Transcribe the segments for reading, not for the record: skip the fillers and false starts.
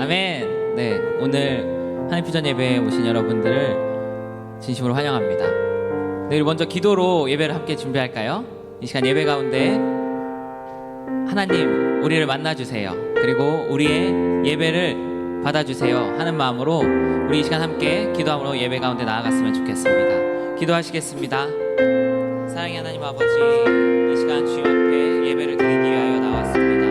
아멘. 네, 오늘 하늘비전 예배에 오신 여러분들을 진심으로 환영합니다. 네, 우리 먼저 기도로 예배를 함께 준비할까요? 이 시간 예배 가운데 하나님 우리를 만나주세요. 그리고 우리의 예배를 받아주세요 하는 마음으로 우리 이 시간 함께 기도함으로 예배 가운데 나아갔으면 좋겠습니다. 기도하시겠습니다. 사랑의 하나님 아버지, 이 시간 주님 앞에 예배를 드리기 위하여 나왔습니다.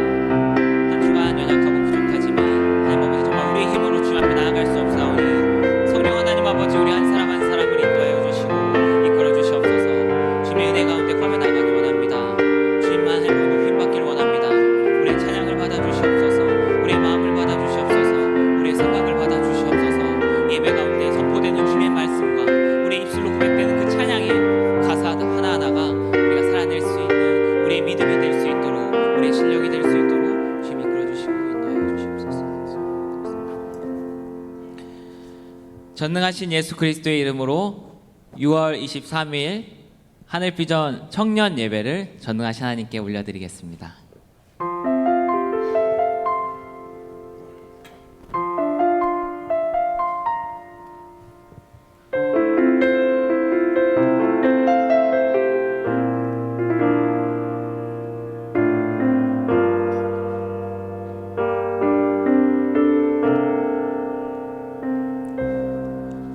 한 주간 연약하고 부족하지만 하나님 아버지 정말 우리의 힘으로 주님 앞에 나아갈 수 없사오니 성령 하나님 아버지 우리 한 사람 한 사람을 인도하여 주시고 이끌어 주시옵소서. 주님의 은혜 가운데 걸어나가기 원합니다. 주님만 행복을 힘받기를 원합니다. 우리의 찬양을 받아주시옵소서. 우리의 마음을 받아주시옵소서. 우리의 생각을 받아주시옵소서. 예배 가운데 선포되는 주님의 말씀과 우리의 입술로 고백되는 그 찬양의 가사 하나하나가 우리가 살아낼 수 있는 우리의 믿음이 될 수 있도록, 우리의 실력이 될 수 있도록 주님 이끌어 주시고 인도하여 주시옵소서. 전능하신 예수 그리스도의 이름으로 6월 23일 하늘비전 청년 예배를 전능하신 하나님께 올려드리겠습니다.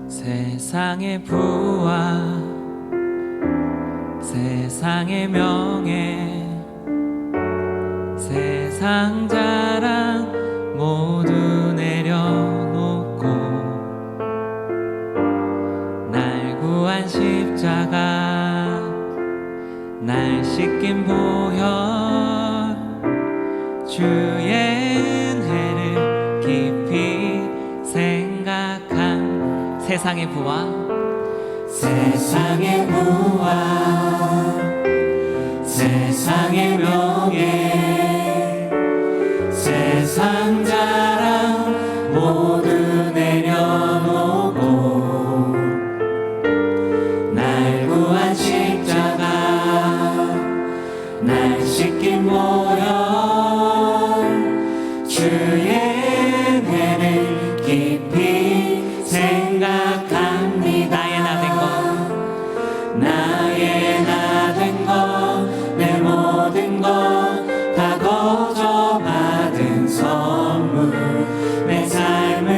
세상의 부와 세상의 명예 세상 자랑 모두 내려놓고 날 구한 십자가 날 씻긴 보혈 주의 은혜를 깊이 생각한 세상의 부와 세상의 부와 세상의 명예 세상 자랑 모두 내려놓고 날 구한 십자가 날 씻긴 보혈 주의 은혜를 깊이 생각합니다. 나의 나 된 것 내 모든 것 다 거저 받은 선물 내 삶을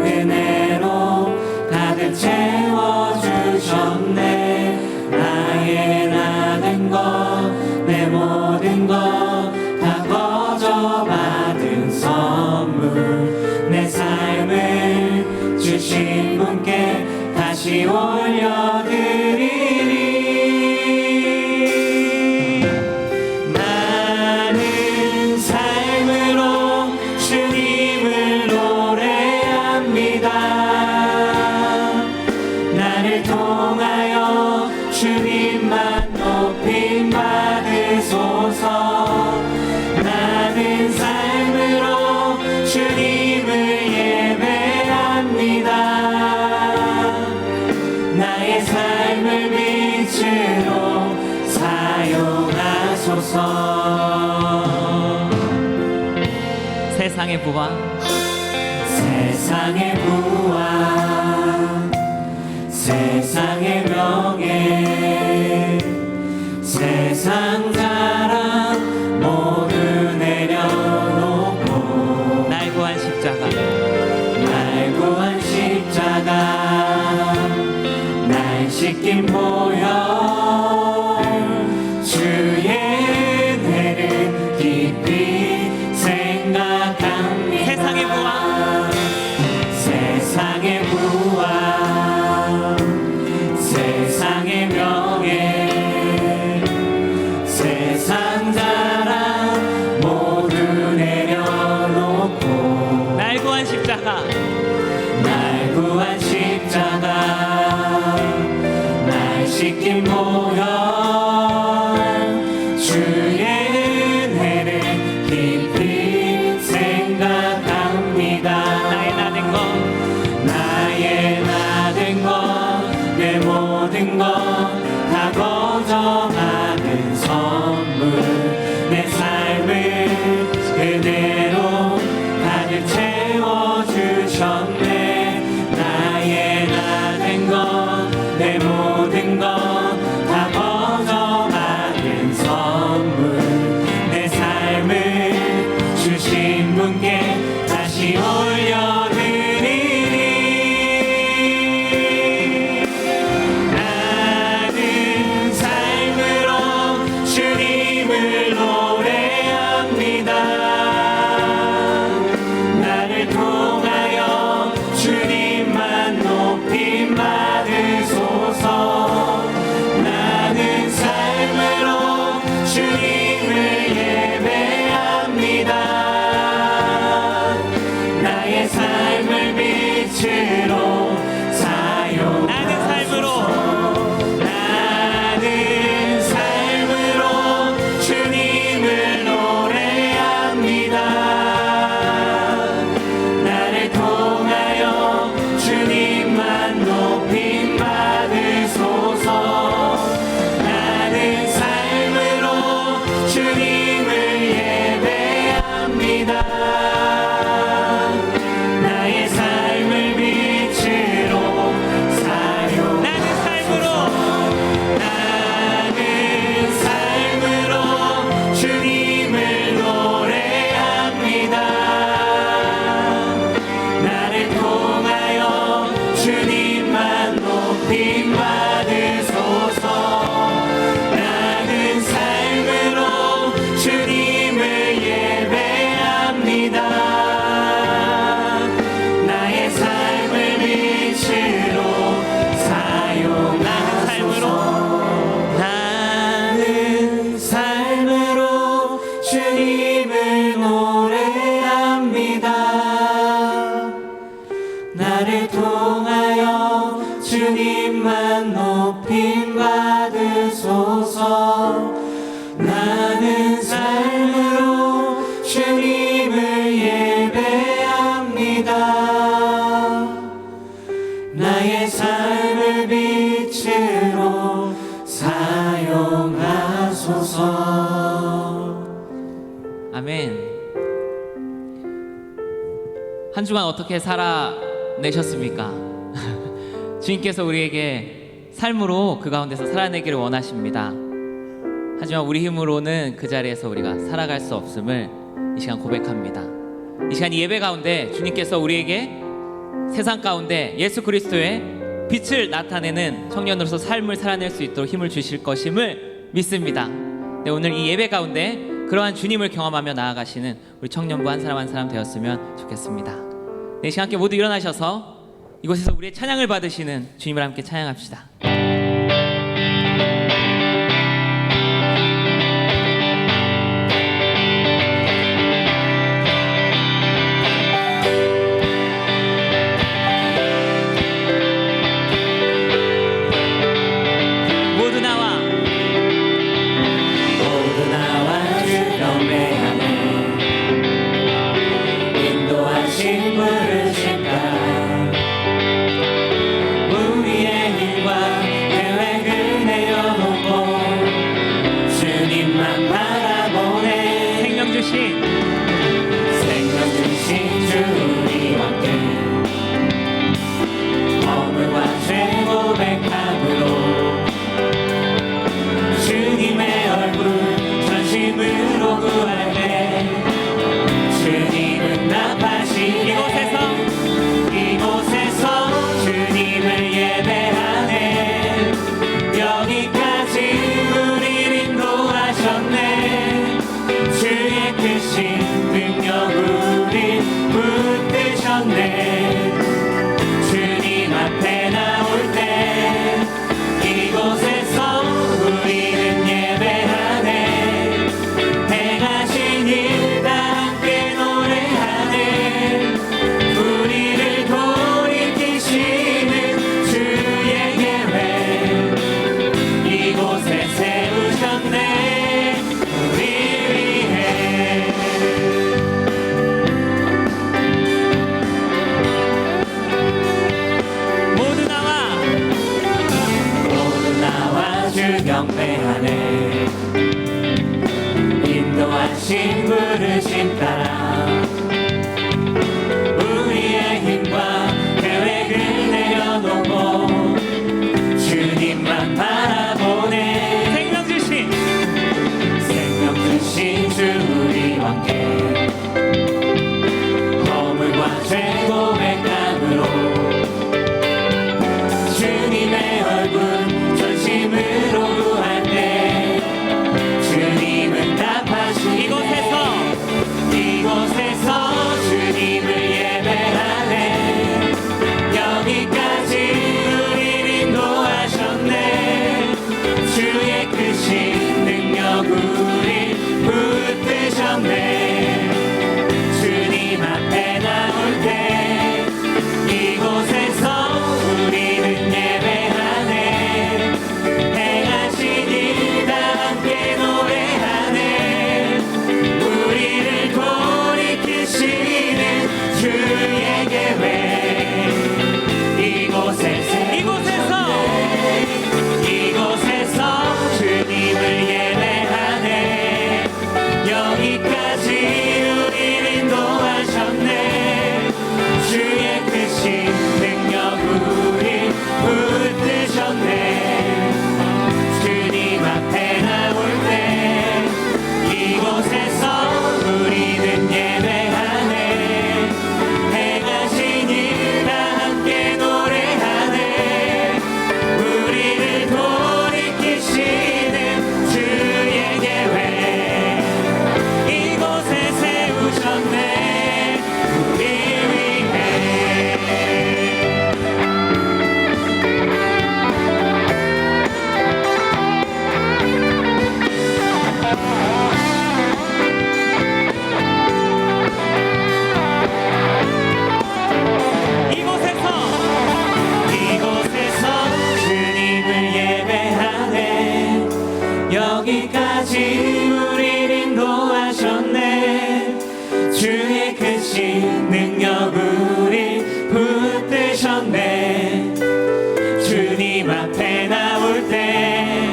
은혜로 가득 채워주셨네. 나의 나 된 것 내 모든 것 다 거저 받은 선물 내 삶을 주신 분께 다시 올려드리리. 나는 삶으로 주님을 노래합니다. 나를 통하여 주님만 높임 받으소서. 나는 삶으로 주님을 예배합니다. 나의 삶을 빛으로 사용하소서. 세상의 부와 세상의 부와 세상의 명예 세상 자랑 모두 내려놓고 날 구한 십자가 날 구한 십자가 날 씻긴 보혈 주의 은혜를 깊이 생각합니다. 세상의 부와 세상의 부와 세상의 명예 세상 자랑 모두 내려놓고 날 구한 십자가 날 구한 십자가 날 씻긴 주신 분께 다시 올려드리리. 나는 삶으로 주님을 노래합니다. 나를 통하여 주님만 높임 받으소서. 나는 삶으로 주님을 예배합니다. 나의 삶을 빛으로 사용. 나는 삶으로 주님을 노래합니다. 나를 통하여 주님만 높임 받으소서. 나는 삶으로 주님을 예배합니다. 나의 삶을 빛으로 사용. 나는 삶으로 주님을 노래합니다. 나를 통하여 주님만 높임 받으소서. 나는 삶으로 주님을 예배합니다. 나의 삶을 빛으로 사용하소서. 나는 삶으로 주님을 노래합니다. 나를 통하여 주님만 높임 받으소서. 나는 삶으로 주님을 예배합니다. 나의 삶을 빛으로 사용하소서. 아멘. 한 주간 어떻게 살아내셨습니까? 주님께서 우리에게 삶으로 그 가운데서 살아내기를 원하십니다. 하지만 우리 힘으로는 그 자리에서 우리가 살아갈 수 없음을 이 시간 고백합니다. 이 시간 예배 가운데 주님께서 우리에게 세상 가운데 예수 그리스도의 빛을 나타내는 청년으로서 삶을 살아낼 수 있도록 힘을 주실 것임을 믿습니다. 네, 오늘 이 예배 가운데 그러한 주님을 경험하며 나아가시는 우리 청년부 한 사람 한 사람 되었으면 좋겠습니다. 네, 이 시간 함께 모두 일어나셔서 이곳에서 우리의 찬양을 받으시는 주님을 함께 찬양합시다. 모두 나와 주 경배하네. 인도하신 부르실까. 우리의 힘과 주의 크신 능력 우리 붙드셨네. 주님 앞에 나올 때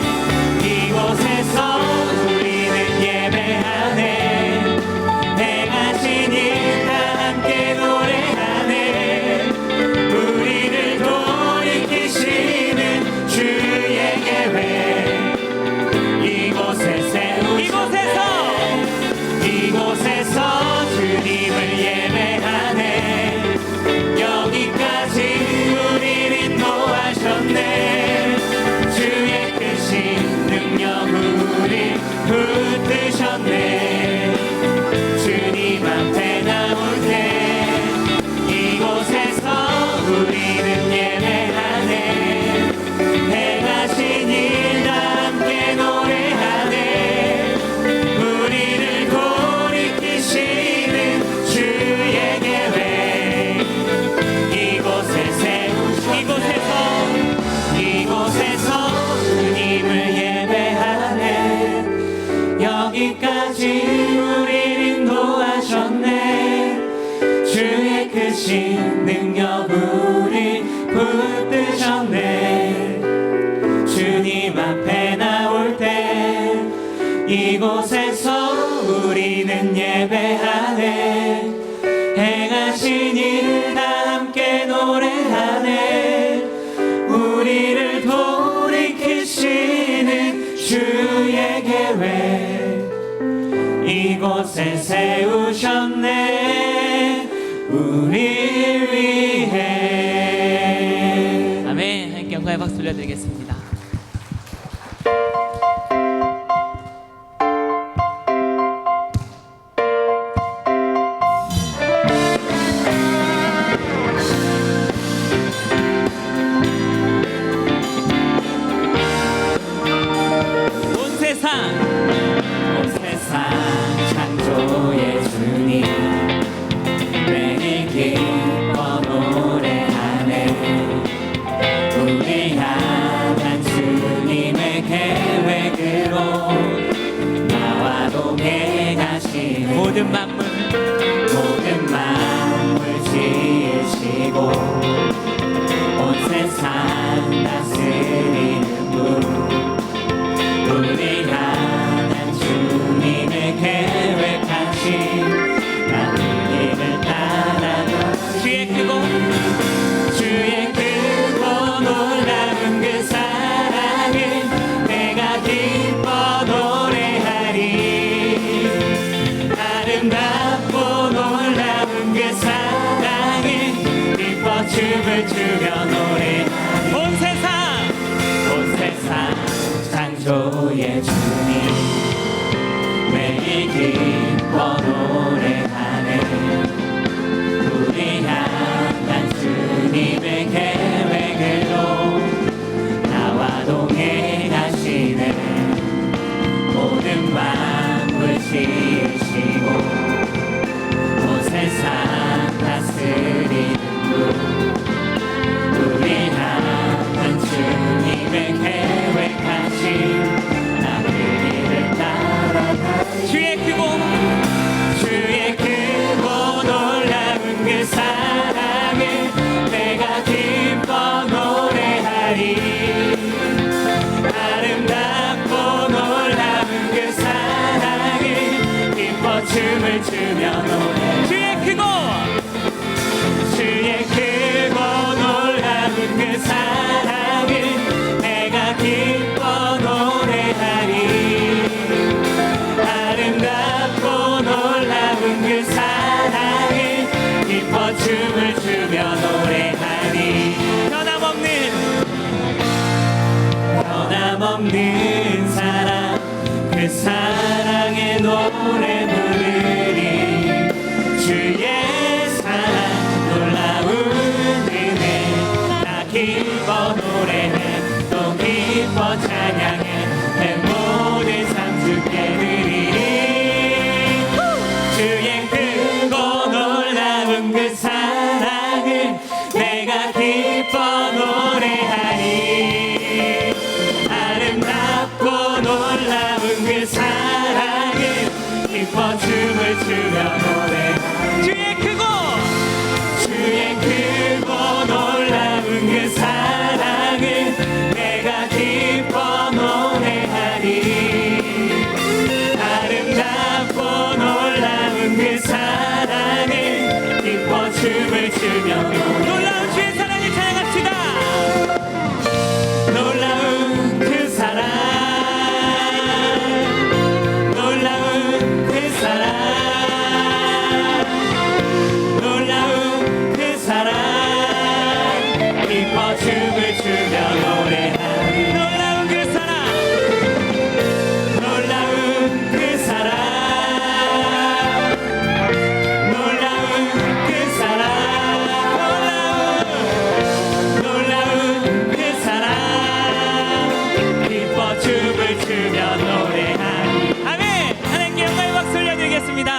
이곳에서 우리는 예배하네. 행하신 일 다 함께 노래하네. 우리를 돌이키시는 주의 계획 이곳에서 주님을 예배하네. 여기까지 우리를 인도하셨네. 주의 크신 능력 우리 붙드셨네. 주님 앞에 나올 때 이곳에서 우리는 예배하네. 행하신 일 다 함께 노래하네. 우리를 돌이키시는 주의 계획 이곳에서 주님을 예배하네. 여기까지 우리를 인도하셨네. 주의 크신 능력 우리 붙드셨네. 주님 앞에 나올 때 이곳에서 우리는 예배하네. 행하신 일 다 함께 노래하네. 우리를 돌이키시는 주의 계획 이곳에 세우셨네. 우리를 위해. 아멘. 함께 영광의 박수 올려드리겠습니다. 온 세상 창조의 주님 매일 기뻐 노래하네. 우리 향한 주님의 계획으로 나와 동행하시는 모든 만물 지으시고 온 세상 다스리는 분. 우리 향한 주님의 계획하신 나는 길을 따라가. 주의 크고 놀라운 그 사랑을 내가 기뻐 노래하리. 아름답고 놀라운 그 사랑을 기뻐 춤을 추며 노래하리. 온 세상 창조의 주님 매일 기뻐 노래하네. 우리 향한 주님의 계획으로 나와 동행하시네. 모든 만물 지으시고 온 세상 다스리는 분. 우리 향한 주님의 계획하신 나 그 길을 따라가. 주의 크고 놀라운 그 사랑을 내가 기뻐 노래하리. 아름답고 놀라운 그 사랑을 기뻐 춤을 추며 노래. 주의 크고 놀라운 그 사랑을 내가 기뻐 노래하리. 아름답고 놀라운 그 사랑을 기뻐 춤을 추며 노래하리. 변함없는 사랑 그 사랑의 노래 부르리. 주의 사랑 놀라운 은혜 나 기뻐 노래해. 또 기뻐 찬양해. 내 모든 삶 주께 드리리. 주의 크고 놀라운 그 사랑을 내가 기뻐 노래하리. 아름답고 놀라운 그 사랑을 기뻐 춤을 추며 노래하리. 춤을 추며 놀라운 주의 사랑을 찬양합시다. 놀라운 그 사랑, 놀라운 그 사랑, 놀라운 그 사랑, 기뻐 춤을 추며 노래하리. 놀라운 그 사랑, 놀라운 그 사랑, 놀라운 그 사랑, 놀라운 그 사랑, 기뻐 춤을 추며 노래하리. 아멘. 하나님께 영광의 박수 올려드리겠습니다.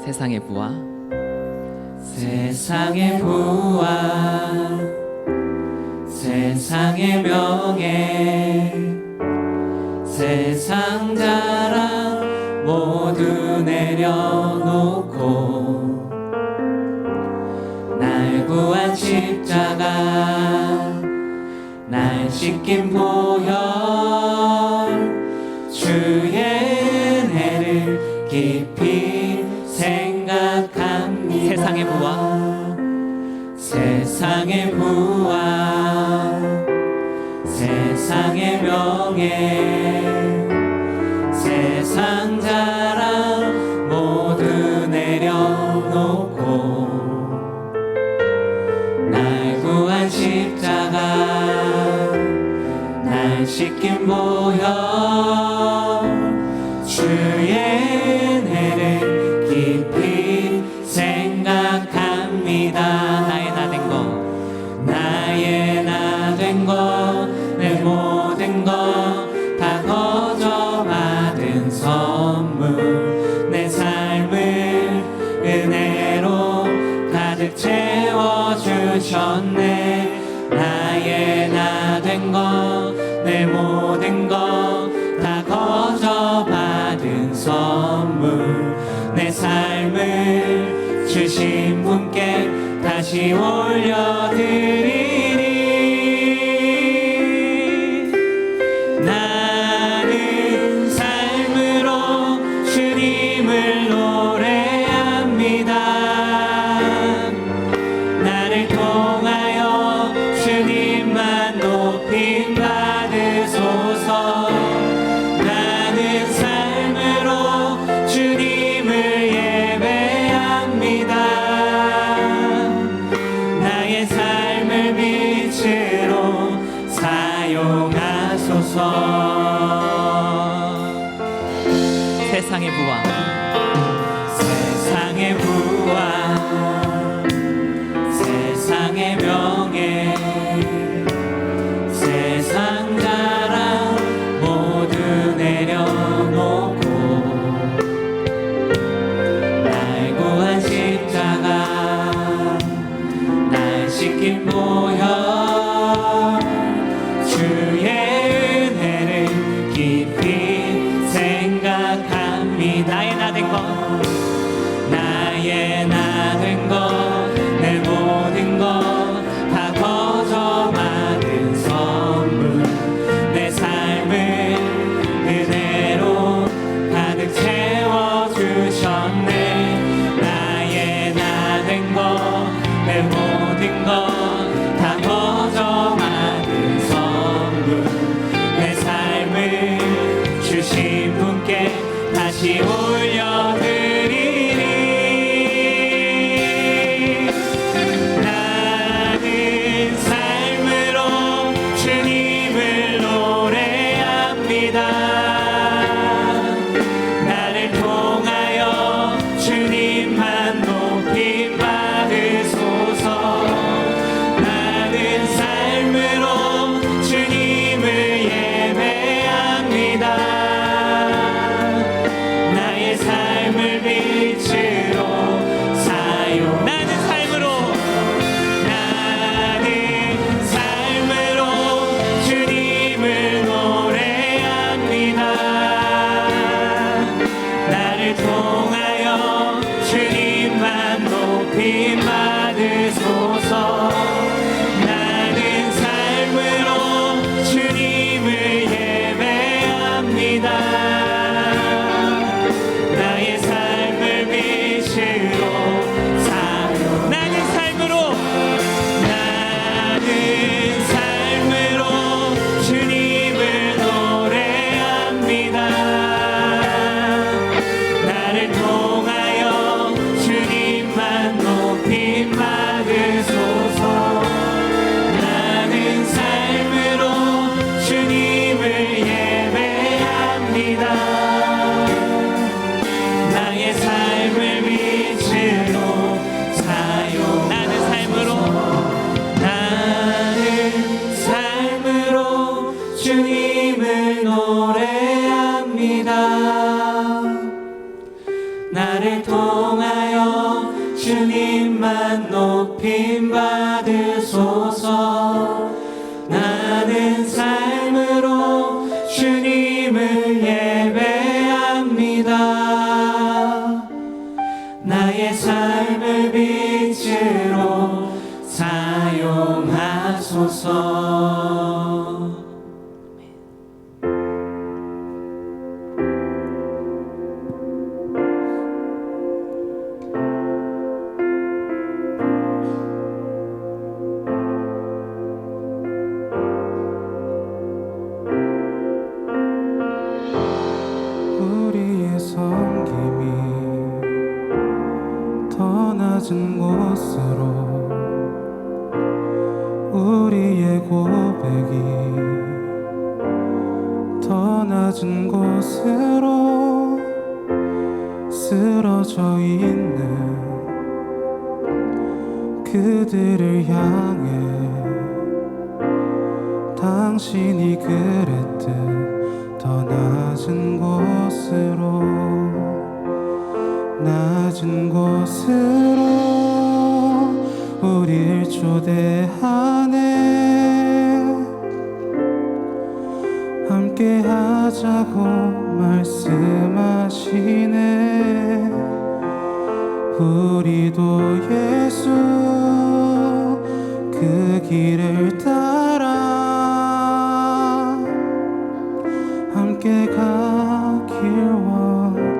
세상의 부와 세상의 부와 세상의 명예 세상 자랑 모두 내려놓고 날 구한 십자가 날 씻긴 보혈 주의 은혜를 깊이 생각합니다. 세상의 부와 세상의 부와 세상의 명예 세상 자랑 모두 내려놓고 날 구한 십자가 날 씻긴 보혈 주의 은혜를 깊이 생각합니다. 나의 나 된 거 나의 나 된 거 내 모든 거 다 거저 받은 선물 내 삶을 은혜로 가득 채워주셨네. 나의 나 된 거 내 모든 거 다 거저 받은 선물 내 삶을 주신 분께 다시 올려드리리. 나는 삶으로 주님을 노래합니다. 나를 통하여 주님만 높임 받으소서. 나는 삶으로 주님을 예배합니다. 나의 삶을 빛으로 사용하소서. 세상의 부와 세상의 부와 세상의 명예 세상 자랑 모두 내려놓고 날 구한 십자가 날 씻긴 보혈 주의 은혜를 깊이 생각합니다. 나의 삶을 빛으로 사요. 나는 삶으로 주님을 노래합니다. 나를 통하여 주님만 높임 받으소서. 나는 삶으로 주님을 예배합니다. 나의 삶을 빛으로 사요. 나는 삶으로 주님을 노래합니다. 나를 통하여 주님만 높임 받으소서. 나는 삶으로 주님을 예배합니다. 나의 삶을 빛으로 사용하소서. 우리의 섬김이 더 낮은 곳으로, 우리의 고백이 더 낮은 곳으로 쓰러져 있는 그들을 향해 당신이 그랬듯 더 낮은 곳으로 우릴 초대하네. 함께 하자고 말씀하시네. 우리도 예수 그 길을 따라 함께 가길 원하네.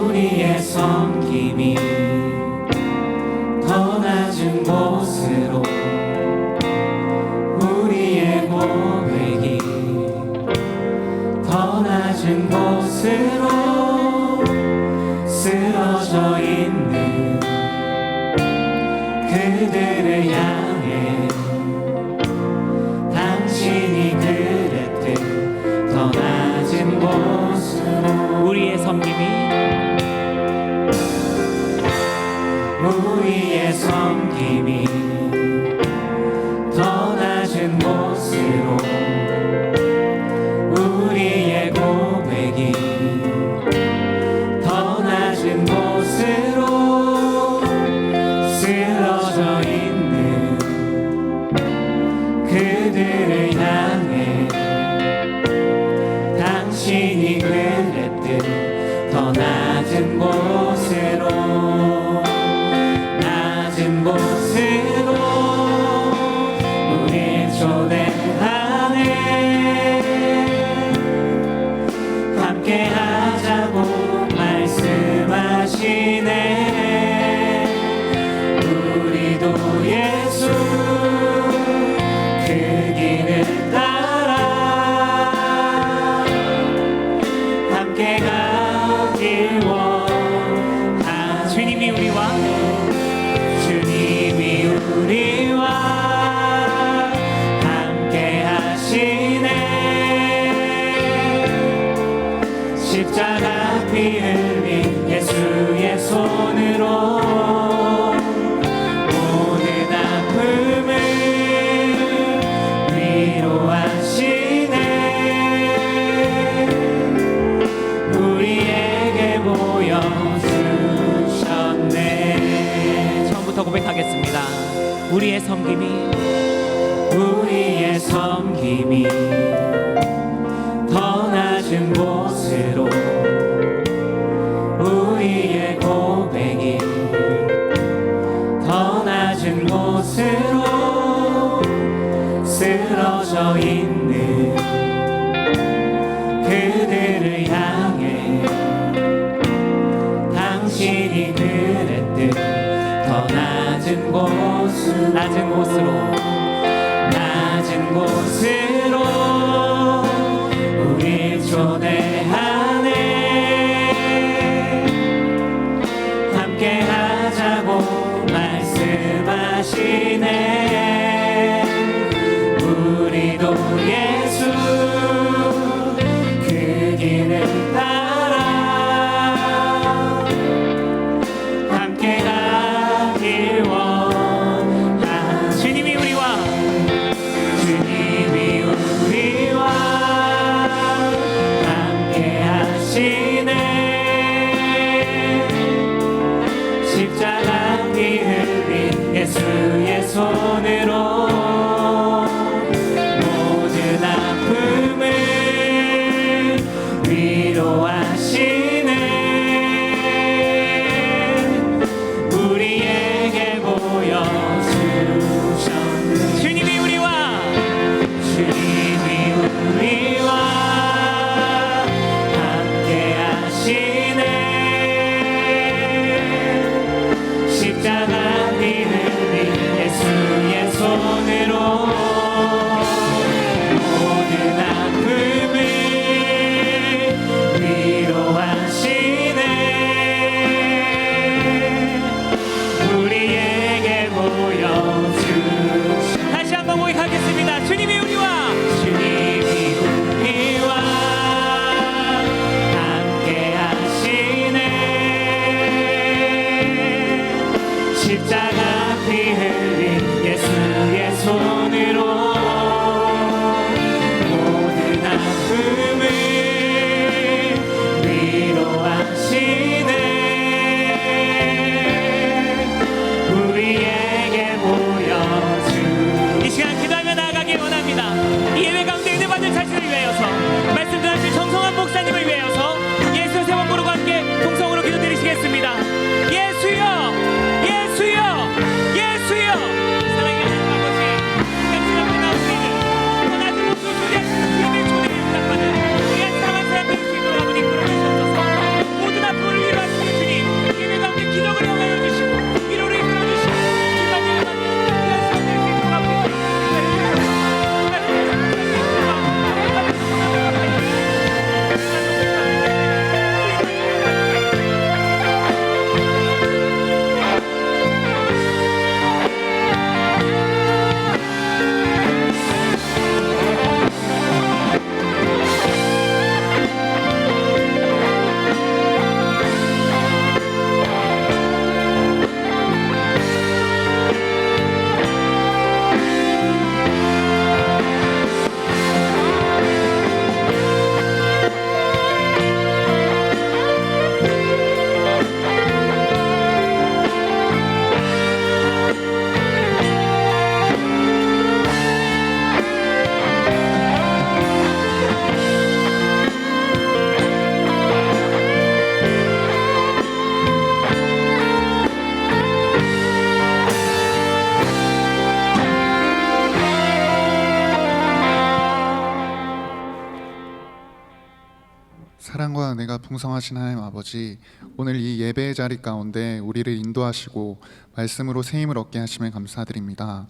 우리의 섬김이 더 낮은 곳으로, 우리의 고백이 더 낮은 곳으로 쓰러져 있는 그들을 향해 당신이 그랬듯 더 낮은 곳으로 우리의 섬김이 더 낮은 곳으로, 우리의 고백이 더 낮은 곳으로 쓰러져 있는 그들을 향해 당신이 그랬듯 더 낮은 곳으로 우리 초대하네. 함께 하자고 말씀하시네. 우리도 예수 그 길을 따라 함께 가길 원하네. 낮은 곳으로 우리 초대하네. 함께 하자고 말씀하시네. 우리도 예수 그 길을 따라 함께 가길 원하. 주님이 우리와 함께 하시네. 십자가 피 흘린 예수의 손으로 모든 아픔을 위로하시네. 우리에게 보여주셨네. 주님이 우리와 함께 하시네. 십자가 피 흘린 예수의 손으로 모든 아픔을 위로하시네. 우리에게 보여주시. 다시 한번 고백하겠습니다. 주님이 우리와 함께 하시네. 십자가 피 흘린 예수의 손으로 모든 아픔을 위로하시네. 우리에게 보여주. 이 시간 기도하며 나아가길 원합니다. 이 예배 가운데 은혜 받을 자신을 위하여서, 말씀 전하신 정성환 목사님을 위하여서 예수의 세 번 부르고 함께 동성으로 기도드리시겠습니다. 예수여, 예수여, 예수여. 사랑의 하나님 아버지, 같이 앞에 나온 우리를 더 낮은 곳으로 초대하신 주님의 초대에 응답하는 우리 한 사랑한 사람들 수 있도록 아버지 이끌어 주셔서 모든 아픔을 위로하시는 주님, 예배 가운데 기적을 허가해 주시고 위로를 이끌어 주시고 기쁨을 받는 귀한 시간 될 수 있도록 아버지 사랑과 은혜가 풍성하신 하나님 아버지, 오늘 이 예배의 자리 가운데 우리를 인도하시고 말씀으로 세임을 얻게 하심에 감사드립니다.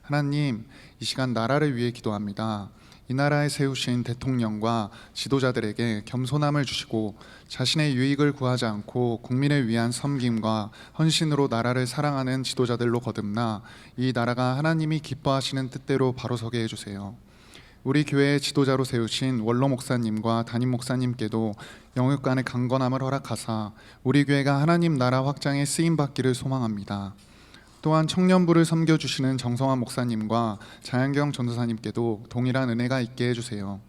하나님, 이 시간 나라를 위해 기도합니다. 이 나라에 세우신 대통령과 지도자들에게 겸손함을 주시고 자신의 유익을 구하지 않고 국민을 위한 섬김과 헌신으로 나라를 사랑하는 지도자들로 거듭나 이 나라가 하나님이 기뻐하시는 뜻대로 바로 서게 해주세요. 우리 교회의 지도자로 세우신 원로 목사님과 담임 목사님께도 영육간의 강건함을 허락하사 우리 교회가 하나님 나라 확장에 쓰임받기를 소망합니다. 또한 청년부를 섬겨주시는 정성환 목사님과 자연경 전도사님께도 동일한 은혜가 있게 해주세요.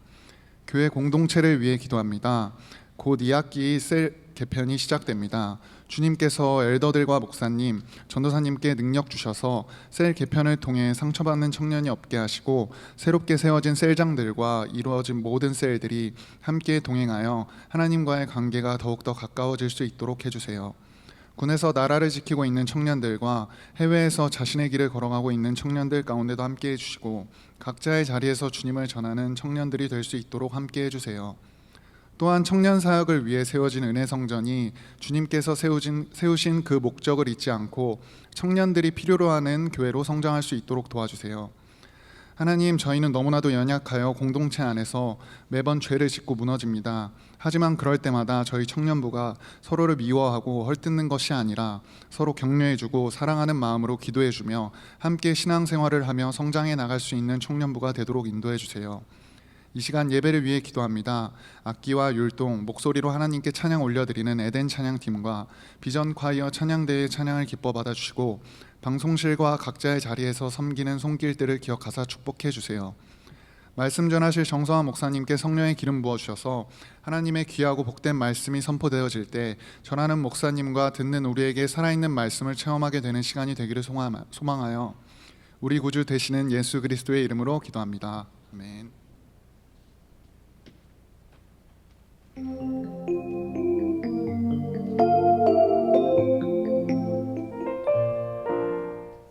교회 공동체를 위해 기도합니다. 곧 2학기 셀 개편이 시작됩니다. 주님께서 엘더들과 목사님, 전도사님께 능력 주셔서 셀 개편을 통해 상처받는 청년이 없게 하시고 새롭게 세워진 셀장들과 이루어진 모든 셀들이 함께 동행하여 하나님과의 관계가 더욱더 가까워질 수 있도록 해주세요. 군에서 나라를 지키고 있는 청년들과 해외에서 자신의 길을 걸어가고 있는 청년들 가운데도 함께 해주시고 각자의 자리에서 주님을 전하는 청년들이 될 수 있도록 함께 해주세요. 또한 청년 사역을 위해 세워진 은혜 성전이 주님께서 세우신 그 목적을 잊지 않고 청년들이 필요로 하는 교회로 성장할 수 있도록 도와주세요. 하나님, 저희는 너무나도 연약하여 공동체 안에서 매번 죄를 짓고 무너집니다. 하지만 그럴 때마다 저희 청년부가 서로를 미워하고 헐뜯는 것이 아니라 서로 격려해주고 사랑하는 마음으로 기도해주며 함께 신앙생활을 하며 성장해 나갈 수 있는 청년부가 되도록 인도해주세요. 이 시간 예배를 위해 기도합니다. 악기와 율동, 목소리로 하나님께 찬양 올려드리는 에덴 찬양팀과 비전 콰이어 찬양대의 찬양을 기뻐 받아주시고 방송실과 각자의 자리에서 섬기는 손길들을 기억하사 축복해 주세요. 말씀 전하실 정서환 목사님께 성령의 기름 부어주셔서 하나님의 귀하고 복된 말씀이 선포되어질 때 전하는 목사님과 듣는 우리에게 살아있는 말씀을 체험하게 되는 시간이 되기를 소망하여 우리 구주 되시는 예수 그리스도의 이름으로 기도합니다. 아멘.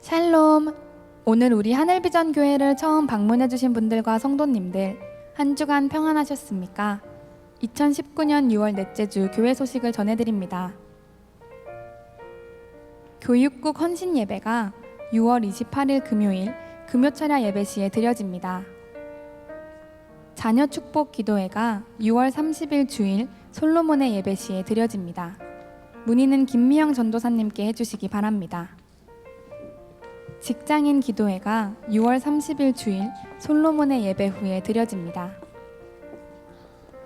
샬롬. 오늘 우리 하늘비전 교회를 처음 방문해주신 분들과 성도님들 한 주간 평안하셨습니까? 2019년 6월 넷째 주 교회 소식을 전해드립니다. 교육국 헌신 예배가 6월 28일 금요일 금요철야 예배 시에 드려집니다. 자녀 축복 기도회가 6월 30일 주일 솔로몬의 예배 시에 드려집니다. 문의는 김미영 전도사님께 해주시기 바랍니다. 직장인 기도회가 6월 30일 주일 솔로몬의 예배 후에 드려집니다.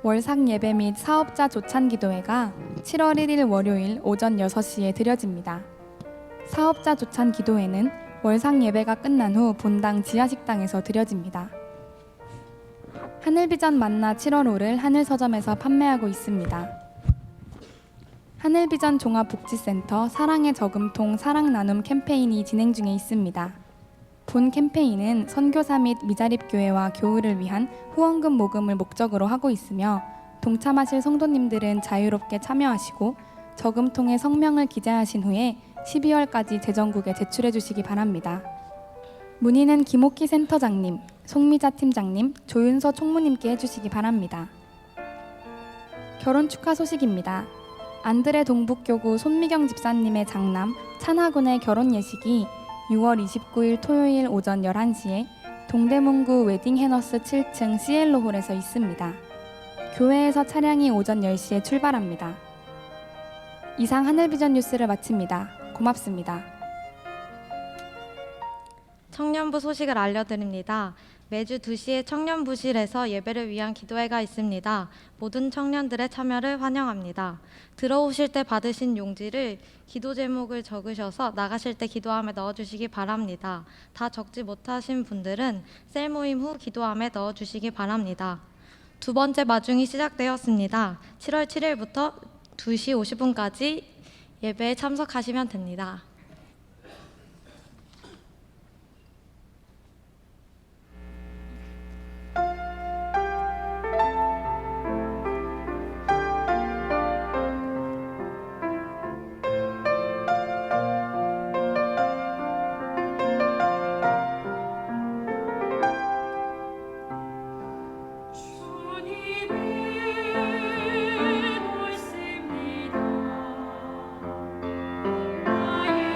월삭 예배 및 사업자 조찬 기도회가 7월 1일 월요일 오전 6시에 드려집니다. 사업자 조찬 기도회는 월삭 예배가 끝난 후 본당 지하식당에서 드려집니다. 하늘비전 만나 7월5를 하늘서점에서 판매하고 있습니다. 하늘비전 종합복지센터 사랑의 저금통 사랑나눔 캠페인이 진행 중에 있습니다. 본 캠페인은 선교사 및 미자립교회와 교우를 위한 후원금 모금을 목적으로 하고 있으며 동참하실 성도님들은 자유롭게 참여하시고 저금통에 성명을 기재하신 후에 12월까지 재정국에 제출해 주시기 바랍니다. 문의는 김옥희 센터장님, 송미자 팀장님, 조윤서 총무님께 해주시기 바랍니다. 결혼 축하 소식입니다. 안드레 동북교구 손미경 집사님의 장남 찬하군의 결혼 예식이 6월 29일 토요일 오전 11시에 동대문구 웨딩해너스 7층 시엘로홀에서 있습니다. 교회에서 차량이 오전 10시에 출발합니다. 이상 하늘비전 뉴스를 마칩니다. 고맙습니다. 청년부 소식을 알려드립니다. 매주 2시에 청년부실에서 예배를 위한 기도회가 있습니다. 모든 청년들의 참여를 환영합니다. 들어오실 때 받으신 용지를 기도 제목을 적으셔서 나가실 때 기도함에 넣어주시기 바랍니다. 다 적지 못하신 분들은 셀 모임 후 기도함에 넣어주시기 바랍니다. 두 번째 마중이 시작되었습니다. 7월 7일부터 2시 50분까지 예배에 참석하시면 됩니다. 나의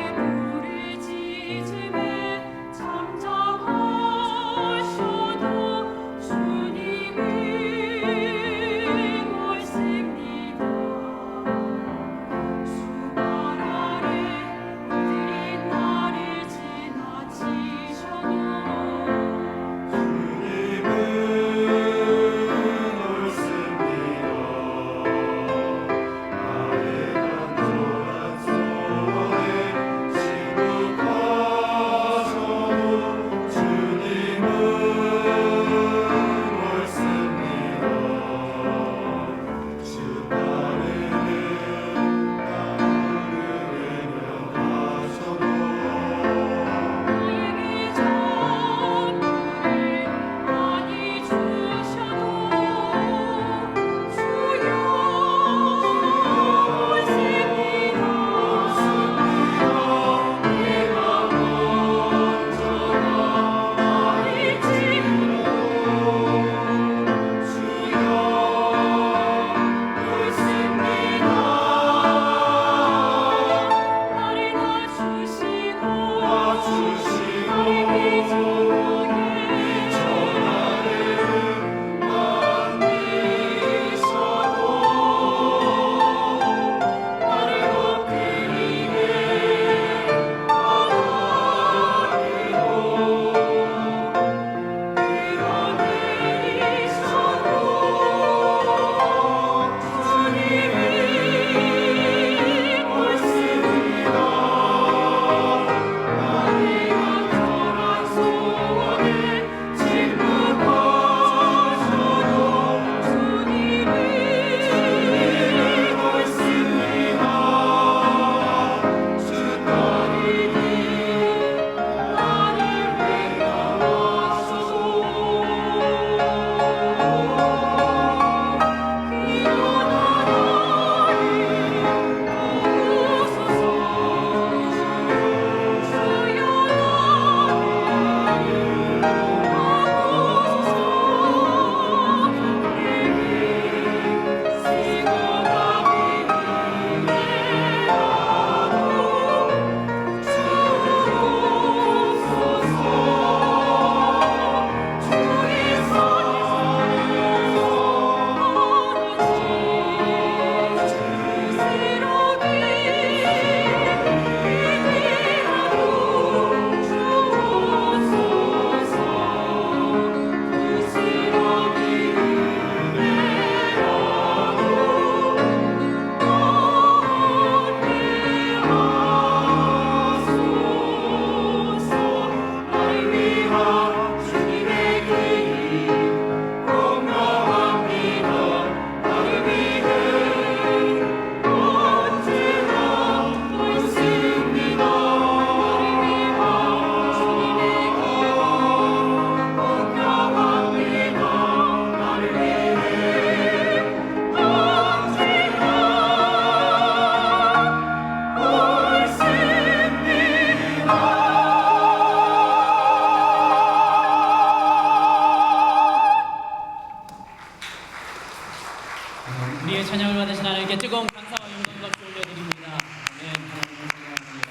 우리의 찬양을 받으신 하나님께 뜨거운 감사와 영광 박수 올려드립니다. 네, 하나님 감사합니다.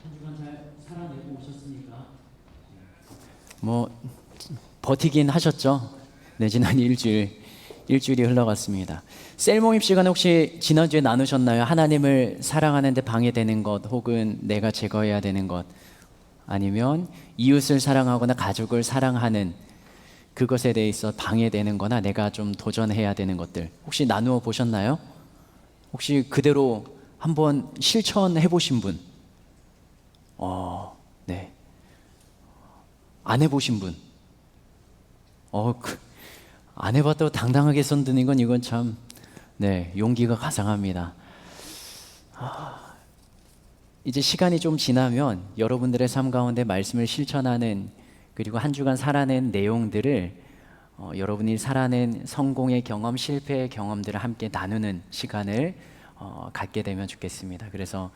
한 주간 잘 살아내고 오셨습니까? 뭐 버티긴 하셨죠? 네, 지난 일주일이 흘러갔습니다. 셀모임 시간 혹시 지난주에 나누셨나요? 하나님을 사랑하는데 방해되는 것, 혹은 내가 제거해야 되는 것, 아니면 이웃을 사랑하거나 가족을 사랑하는 그것에 대해서 방해되는 거나 내가 좀 도전해야 되는 것들 혹시 나누어 보셨나요? 혹시 그대로 한번 실천해 보신 분? 네. 안 해보신 분? 안 해봤다고 당당하게 손드는 건 이건 참, 네, 용기가 가상합니다. 이제 시간이 좀 지나면 여러분들의 삶 가운데 말씀을 실천하는, 그리고 한 주간 살아낸 내용들을 여러분이 살아낸 성공의 경험, 실패의 경험들을 함께 나누는 시간을 갖게 되면 좋겠습니다. 그래서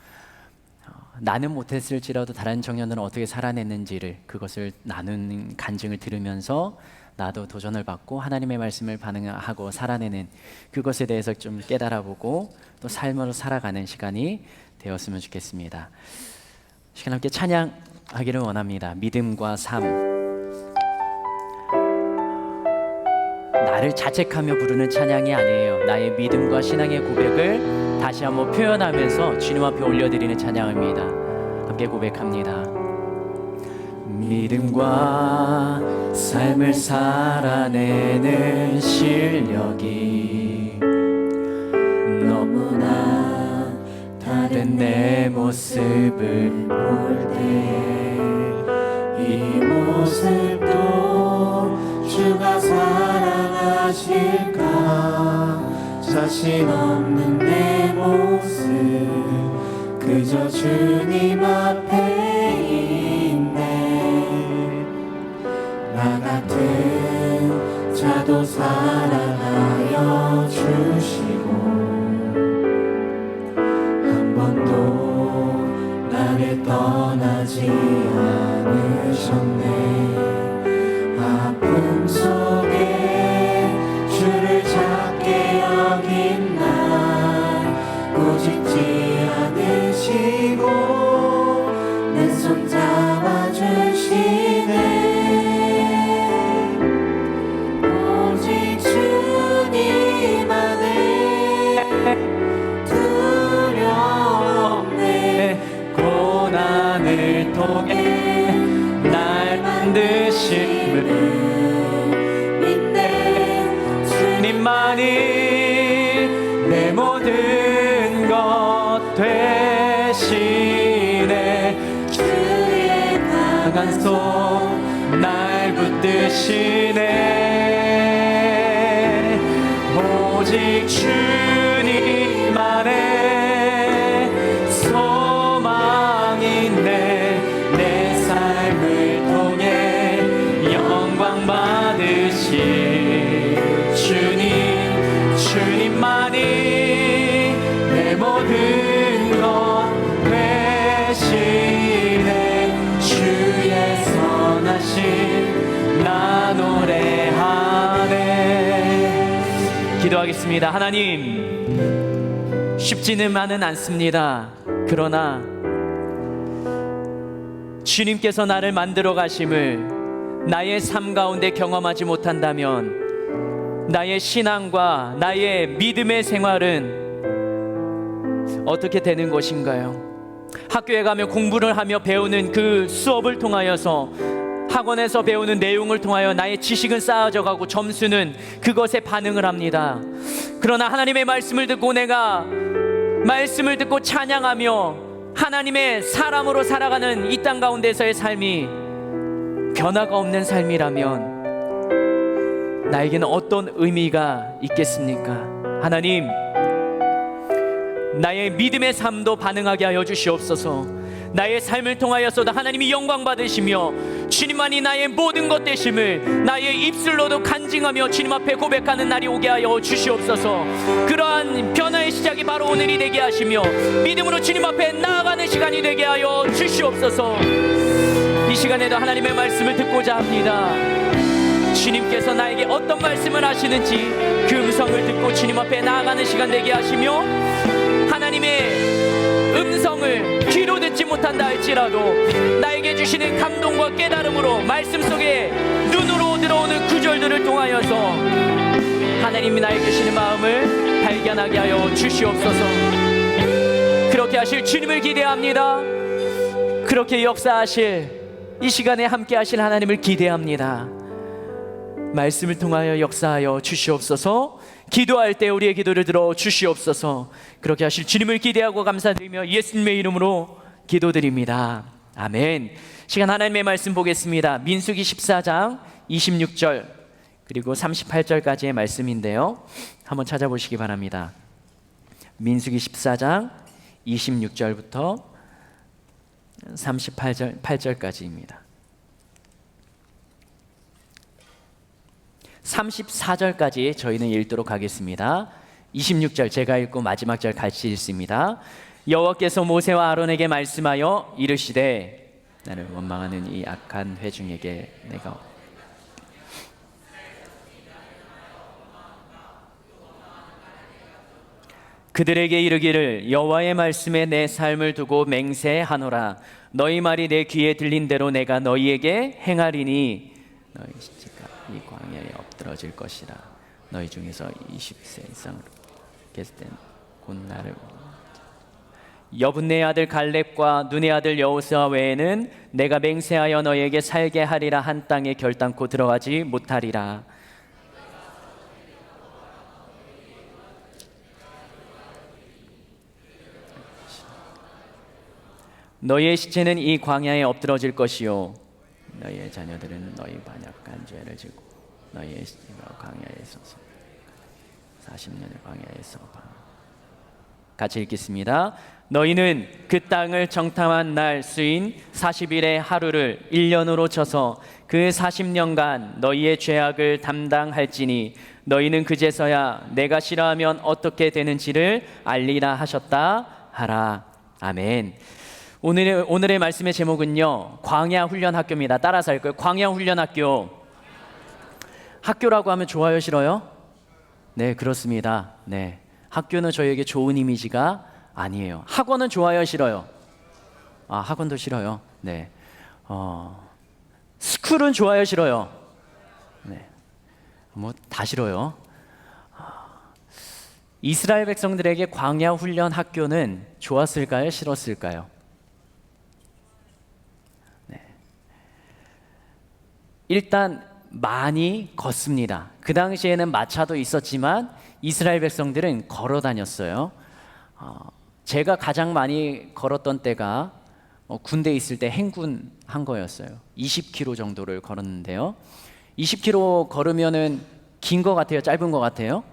나는 못했을지라도 다른 청년들은 어떻게 살아냈는지를, 그것을 나누는 간증을 들으면서 나도 도전을 받고 하나님의 말씀을 반응하고 살아내는 그것에 대해서 좀 깨달아보고 또 삶으로 살아가는 시간이 되었으면 좋겠습니다. 시간 함께 찬양하기를 원합니다. 믿음과 삶. 나를 자책하며 부르는 찬양이 아니에요. 나의 믿음과 신앙의 고백을 다시 한번 표현하면서 주님 앞에 올려드리는 찬양입니다. 함께 고백합니다. 믿음과 삶을 살아내는 실력이 너무나 다른 내 모습을 볼 때 이 모습도 주가 사랑하실까? 자신 없는 내 모습 그저 주님 앞에 있네. 나 같은 자도 사랑하여 주시고 한 번도 나를 떠나지 않으셨네. 아픔 속에 주를 찾게 여긴 날 꾸짖지 않으시고 내 손 잡아주시네. 오직 주님 안에 두려움 없네. 고난을 통해 날 만드심을 믿네. 주님만이 내 모든 것 되시네. 주의 강한 손 날 붙드시네. 오직 주님 안에 소망이 있네. 내 삶을 통해 영광 받으신 주님만이 내 모든 것 되시네. 주의 선하심 나 노래하네. 기도하겠습니다. 하나님, 쉽지는만은 않습니다. 그러나 주님께서 나를 만들어 가심을 나의 삶 가운데 경험하지 못한다면 나의 신앙과 나의 믿음의 생활은 어떻게 되는 것인가요? 학교에 가며 공부를 하며 배우는 그 수업을 통하여서, 학원에서 배우는 내용을 통하여 나의 지식은 쌓아져 가고 점수는 그것에 반응을 합니다. 그러나 하나님의 말씀을 듣고 내가 말씀을 듣고 찬양하며 하나님의 사람으로 살아가는 이 땅 가운데서의 삶이 변화가 없는 삶이라면 나에게는 어떤 의미가 있겠습니까? 하나님, 나의 믿음의 삶도 반응하게 하여 주시옵소서. 나의 삶을 통하여서도 하나님이 영광 받으시며 주님만이 나의 모든 것 되심을 나의 입술로도 간증하며 주님 앞에 고백하는 날이 오게 하여 주시옵소서. 그러한 변화의 시작이 바로 오늘이 되게 하시며 믿음으로 주님 앞에 나아가는 시간이 되게 하여 주시옵소서. 이 시간에도 하나님의 말씀을 듣고자 합니다. 주님께서 나에게 어떤 말씀을 하시는지 그 음성을 듣고 주님 앞에 나아가는 시간 되게 하시며, 하나님의 음성을 귀로 듣지 못한다 할지라도 나에게 주시는 감동과 깨달음으로 말씀 속에 눈으로 들어오는 구절들을 통하여서 하나님이 나에게 주시는 마음을 발견하게 하여 주시옵소서. 그렇게 하실 주님을 기대합니다. 그렇게 역사하실, 이 시간에 함께 하실 하나님을 기대합니다. 말씀을 통하여 역사하여 주시옵소서. 기도할 때 우리의 기도를 들어 주시옵소서. 그렇게 하실 주님을 기대하고 감사드리며 예수님의 이름으로 기도드립니다. 아멘. 시간 하나님의 말씀 보겠습니다. 민수기 14장 26절 그리고 38절까지의 말씀인데요, 한번 찾아보시기 바랍니다. 민수기 14장 26절부터 38절까지입니다. 34절까지 저희는 읽도록 하겠습니다. 26절 제가 읽고 마지막 절 같이 읽습니다. 여호와께서 모세와 아론에게 말씀하여 이르시되, 나를 원망하는 이 악한 회중에게 내가 그들에게 이르기를, 여호와의 말씀에 내 삶을 두고 맹세하노라. 너희 말이 내 귀에 들린 대로 내가 너희에게 행하리니 너희 시체가 이 광야에 엎드러질 것이라. 너희 중에서 20세 이상 계속된 곧 나를 여분네 아들 갈렙과 눈의 아들 여호수아 외에는 내가 맹세하여 너희에게 살게 하리라 한 땅에 결단코 들어가지 못하리라. 너희의 시체는 이 광야에 엎드러질 것이요 너희의 자녀들은 너희 반역한 죄를 지고 너희의 시체가 광야에 서서 40년의 광야에서 같이 읽겠습니다. 너희는 그 땅을 정탐한 날 수인 40일의 하루를 1년으로 쳐서 그 40년간 너희의 죄악을 담당할지니 너희는 그제서야 내가 싫어하면 어떻게 되는지를 알리라 하셨다 하라. 아멘. 오늘의 말씀의 제목은요, 광야 훈련 학교입니다. 따라서 할 거예요. 광야 훈련 학교. 학교라고 하면 좋아요, 싫어요? 네, 그렇습니다. 네, 학교는 저희에게 좋은 이미지가 아니에요. 학원은 좋아요, 싫어요? 아, 학원도 싫어요. 네, 스쿨은 좋아요, 싫어요? 네, 뭐 다 싫어요. 이스라엘 백성들에게 광야 훈련 학교는 좋았을까요, 싫었을까요? 네, 일단 많이 걷습니다. 그 당시에는 마차도 있었지만 이스라엘 백성들은 걸어 다녔어요. 제가 가장 많이 걸었던 때가 군대에 있을 때 행군한 거였어요. 20km 정도를 걸었는데요. 20km 걸으면은 긴 거 같아요, 짧은 거 같아요?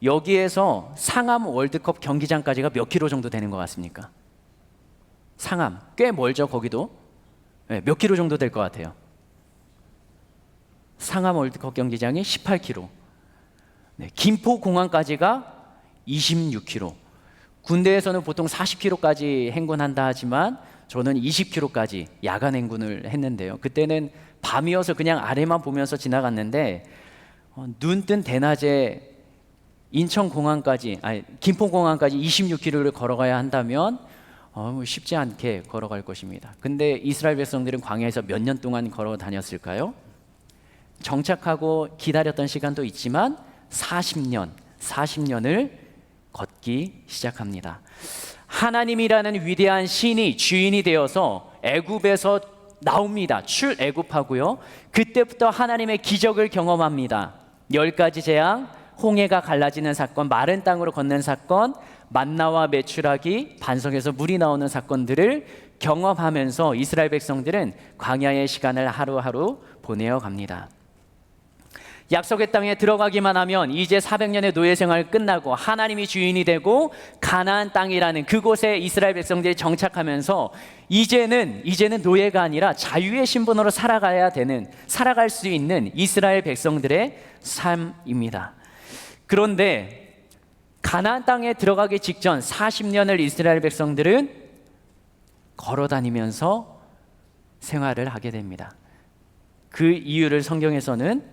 여기에서 상암 월드컵 경기장까지가 몇 킬로 정도 되는 것 같습니까? 상암 꽤 멀죠, 거기도? 네, 몇 킬로 정도 될 것 같아요? 상암 월드컵 경기장이 18km, 네, 김포공항까지가 26km. 군대에서는 보통 40km까지 행군한다 하지만 저는 20km까지 야간 행군을 했는데요. 그때는 밤이어서 그냥 아래만 보면서 지나갔는데 눈 뜬 대낮에 인천공항까지, 김포공항까지 26km를 걸어가야 한다면 쉽지 않게 걸어갈 것입니다. 근데 이스라엘 백성들은 광야에서 몇 년 동안 걸어 다녔을까요? 정착하고 기다렸던 시간도 있지만 40년을 걷기 시작합니다. 하나님이라는 위대한 신이 주인이 되어서 애굽에서 나옵니다. 출애굽하고요. 그때부터 하나님의 기적을 경험합니다. 10가지 재앙, 홍해가 갈라지는 사건, 마른 땅으로 걷는 사건, 만나와 메추라기, 반석에서 물이 나오는 사건들을 경험하면서 이스라엘 백성들은 광야의 시간을 하루하루 보내어 갑니다. 약속의 땅에 들어가기만 하면 이제 400년의 노예 생활 끝나고 하나님이 주인이 되고 가나안 땅이라는 그곳에 이스라엘 백성들이 정착하면서 이제는 노예가 아니라 자유의 신분으로 살아갈 수 있는 이스라엘 백성들의 삶입니다. 그런데 가나안 땅에 들어가기 직전 40년을 이스라엘 백성들은 걸어 다니면서 생활을 하게 됩니다. 그 이유를 성경에서는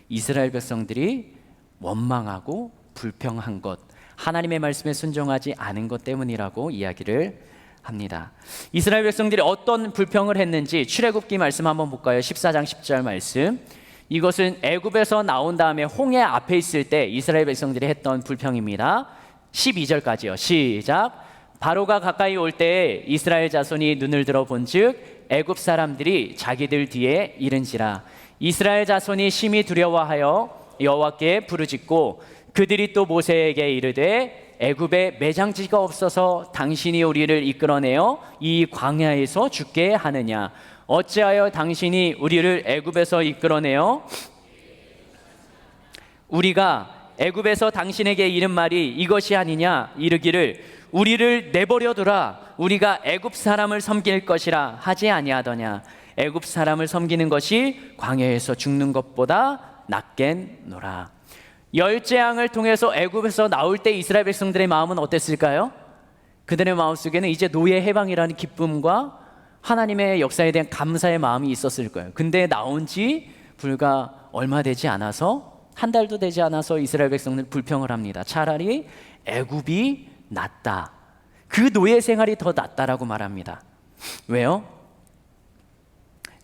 이스라엘 백성들이 원망하고 불평한 것, 하나님의 말씀에 순종하지 않은 것 때문이라고 이야기를 합니다. 이스라엘 백성들이 어떤 불평을 했는지 출애굽기 말씀 한번 볼까요? 14장 10절 말씀. 이것은 애굽에서 나온 다음에 홍해 앞에 있을 때 이스라엘 백성들이 했던 불평입니다. 12절까지요. 시작. 바로가 가까이 올 때에 이스라엘 자손이 눈을 들어 본즉 애굽 사람들이 자기들 뒤에 이른지라. 이스라엘 자손이 심히 두려워하여 여호와께 부르짖고 그들이 또 모세에게 이르되 애굽에 매장지가 없어서 당신이 우리를 이끌어내어 이 광야에서 죽게 하느냐. 어찌하여 당신이 우리를 애굽에서 이끌어내어 우리가 애굽에서 당신에게 이른 말이 이것이 아니냐. 이르기를 우리를 내버려두라. 우리가 애굽 사람을 섬길 것이라 하지 아니하더냐. 애굽 사람을 섬기는 것이 광야에서 죽는 것보다 낫겠노라. 열재앙을 통해서 애굽에서 나올 때 이스라엘 백성들의 마음은 어땠을까요? 그들의 마음속에는 이제 노예 해방이라는 기쁨과 하나님의 역사에 대한 감사의 마음이 있었을 거예요. 근데 나온 지 불과 얼마 되지 않아서, 한 달도 되지 않아서 이스라엘 백성들 불평을 합니다. 차라리 애굽이 낫다. 그 노예 생활이 더 낫다라고 말합니다. 왜요?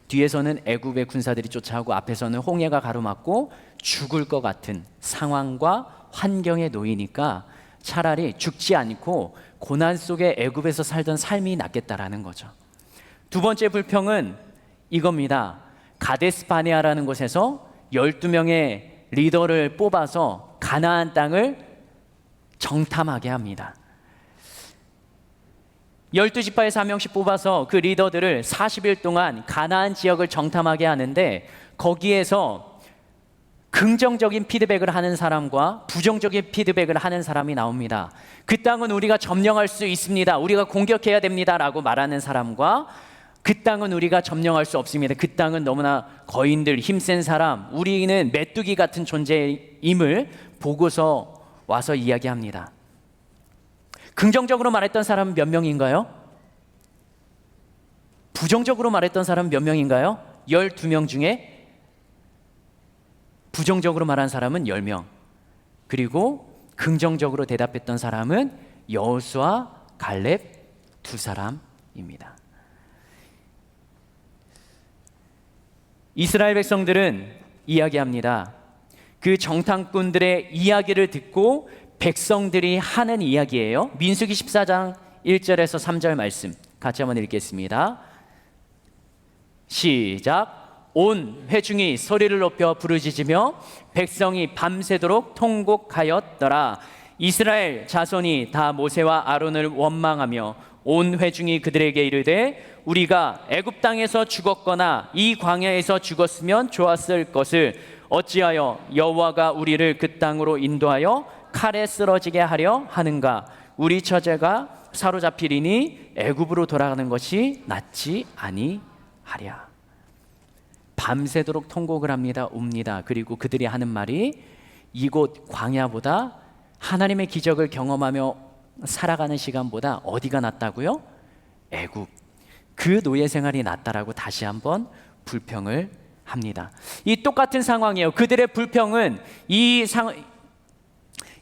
뒤에서는 애굽의 군사들이 쫓아오고 앞에서는 홍해가 가로막고 죽을 것 같은 상황과 환경에 놓이니까 차라리 죽지 않고 고난 속에 애굽에서 살던 삶이 낫겠다라는 거죠. 두 번째 불평은 이겁니다. 가데스 바네아라는 곳에서 12명의 리더를 뽑아서 가나안 땅을 정탐하게 합니다. 12지파에서 한 명씩 뽑아서 그 리더들을 40일 동안 가나안 지역을 정탐하게 하는데 거기에서 긍정적인 피드백을 하는 사람과 부정적인 피드백을 하는 사람이 나옵니다. 그 땅은 우리가 점령할 수 있습니다. 우리가 공격해야 됩니다. 라고 말하는 사람과 그 땅은 우리가 점령할 수 없습니다. 그 땅은 너무나 거인들, 힘센 사람, 우리는 메뚜기 같은 존재임을 보고서 와서 이야기합니다. 긍정적으로 말했던 사람은 몇 명인가요? 부정적으로 말했던 사람은 몇 명인가요? 12명 중에 부정적으로 말한 사람은 10명. 그리고 긍정적으로 대답했던 사람은 여호수아, 갈렙 두 사람입니다. 이스라엘 백성들은 이야기합니다. 그 정탐꾼들의 이야기를 듣고 백성들이 하는 이야기예요. 민수기 14장 1절에서 3절 말씀 같이 한번 읽겠습니다. 시작. 온 회중이 소리를 높여 부르짖으며 백성이 밤새도록 통곡하였더라. 이스라엘 자손이 다 모세와 아론을 원망하며 온 회중이 그들에게 이르되 우리가 애굽 땅에서 죽었거나 이 광야에서 죽었으면 좋았을 것을 어찌하여 여호와가 우리를 그 땅으로 인도하여 칼에 쓰러지게 하려 하는가. 우리 처제가 사로잡히리니 애굽으로 돌아가는 것이 낫지 아니하랴. 밤새도록 통곡을 합니다. 웁니다. 그리고 그들이 하는 말이 이곳 광야보다 하나님의 기적을 경험하며 살아가는 시간보다 어디가 낫다고요? 애굽. 그 노예 생활이 낫다라고 다시 한번 불평을 합니다. 이 똑같은 상황이에요. 그들의 불평은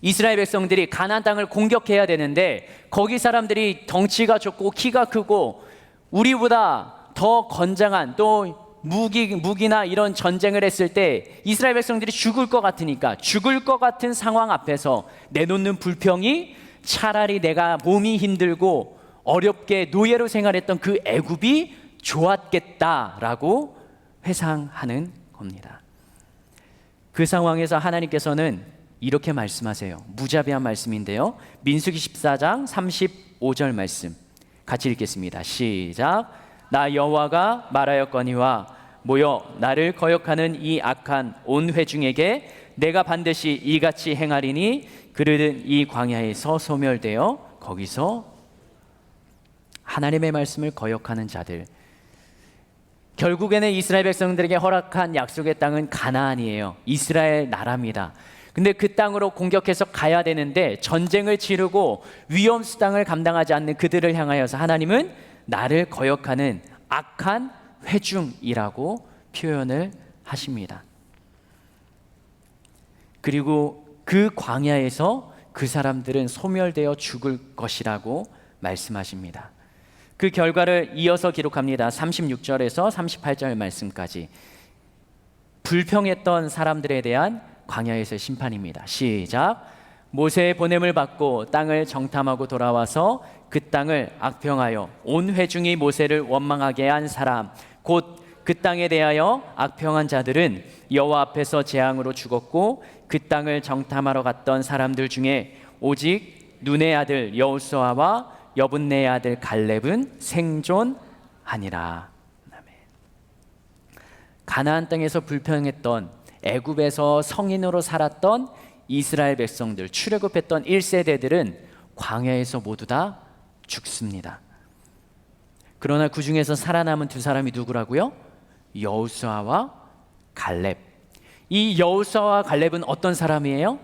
이스라엘 백성들이 가나안 땅을 공격해야 되는데 거기 사람들이 덩치가 좋고 키가 크고 우리보다 더 건장한 또 무기나 이런 전쟁을 했을 때 이스라엘 백성들이 죽을 것 같으니까 죽을 것 같은 상황 앞에서 내놓는 불평이 차라리 내가 몸이 힘들고 어렵게 노예로 생활했던 그 애굽이 좋았겠다라고 회상하는 겁니다. 그 상황에서 하나님께서는 이렇게 말씀하세요. 무자비한 말씀인데요. 민수기 14장 35절 말씀 같이 읽겠습니다. 시작. 나 여호와가 말하였거니와 모여 나를 거역하는 이 악한 온 회중에게 내가 반드시 이같이 행하리니 그들은 이 광야에서 소멸되어 거기서 하나님의 말씀을 거역하는 자들. 결국에는 이스라엘 백성들에게 허락한 약속의 땅은 가나안이에요. 이스라엘 나라입니다. 근데 그 땅으로 공격해서 가야 되는데 전쟁을 치르고 위험 수당을 감당하지 않는 그들을 향하여서 하나님은 나를 거역하는 악한 회중이라고 표현을 하십니다. 그리고 그 광야에서 그 사람들은 소멸되어 죽을 것이라고 말씀하십니다. 그 결과를 이어서 기록합니다. 36절에서 38절 말씀까지. 불평했던 사람들에 대한 광야에서의 심판입니다. 시작. 모세의 보냄을 받고 땅을 정탐하고 돌아와서 그 땅을 악평하여 온 회중이 모세를 원망하게 한 사람, 곧 그 땅에 대하여 악평한 자들은 여호와 앞에서 재앙으로 죽었고, 그 땅을 정탐하러 갔던 사람들 중에 오직 눈의 아들 여호수아와 여분네의 아들 갈렙은 생존하니라. 아멘. 가나안 땅에서 불평했던, 애굽에서 성인으로 살았던 이스라엘 백성들, 출애굽했던 1세대들은 광야에서 모두 다 죽습니다. 그러나 그 중에서 살아남은 두 사람이 누구라고요? 여호수아와 갈렙. 이 여호수아와 갈렙은 어떤 사람이에요?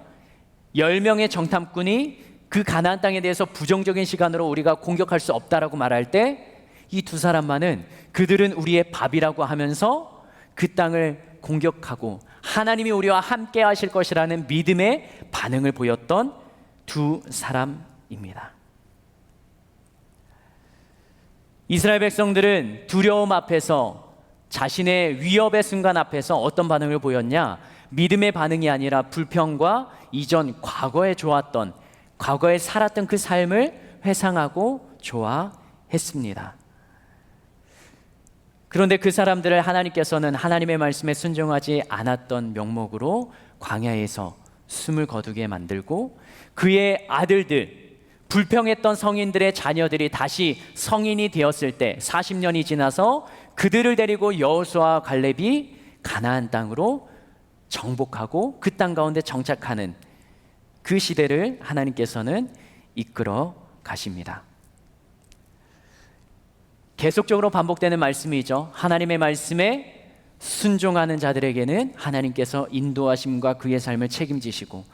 10명의 정탐꾼이 그 가나안 땅에 대해서 부정적인 시간으로 우리가 공격할 수 없다라고 말할 때, 이 두 사람만은 그들은 우리의 밥이라고 하면서 그 땅을 공격하고 하나님이 우리와 함께 하실 것이라는 믿음의 반응을 보였던 두 사람입니다. 이스라엘 백성들은 두려움 앞에서, 자신의 위협의 순간 앞에서 어떤 반응을 보였냐? 믿음의 반응이 아니라 불평과 이전 과거에 좋았던, 과거에 살았던 그 삶을 회상하고 좋아했습니다. 그런데 그 사람들을 하나님께서는 하나님의 말씀에 순종하지 않았던 명목으로 광야에서 숨을 거두게 만들고, 그의 아들들, 불평했던 성인들의 자녀들이 다시 성인이 되었을 때 40년이 지나서 그들을 데리고 여호수아와 갈렙이 가나안 땅으로 정복하고 그 땅 가운데 정착하는 그 시대를 하나님께서는 이끌어 가십니다. 계속적으로 반복되는 말씀이죠. 하나님의 말씀에 순종하는 자들에게는 하나님께서 인도하심과 그의 삶을 책임지시고,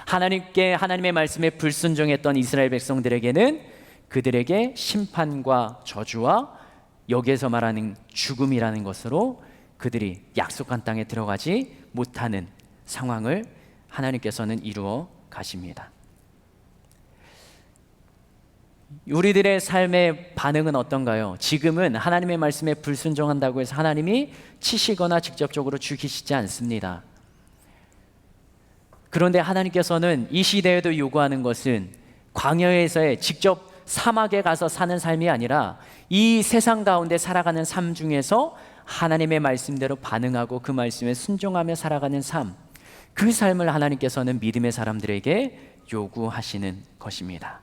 하나님의 말씀에 불순종했던 이스라엘 백성들에게는 그들에게 심판과 저주와 여기에서 말하는 죽음이라는 것으로 그들이 약속한 땅에 들어가지 못하는 상황을 하나님께서는 이루어 가십니다. 우리들의 삶의 반응은 어떤가요? 지금은 하나님의 말씀에 불순종한다고 해서 하나님이 치시거나 직접적으로 죽이시지 않습니다. 그런데 하나님께서는 이 시대에도 요구하는 것은 광야에서의 직접 사막에 가서 사는 삶이 아니라 이 세상 가운데 살아가는 삶 중에서 하나님의 말씀대로 반응하고 그 말씀에 순종하며 살아가는 삶, 그 삶을 하나님께서는 믿음의 사람들에게 요구하시는 것입니다.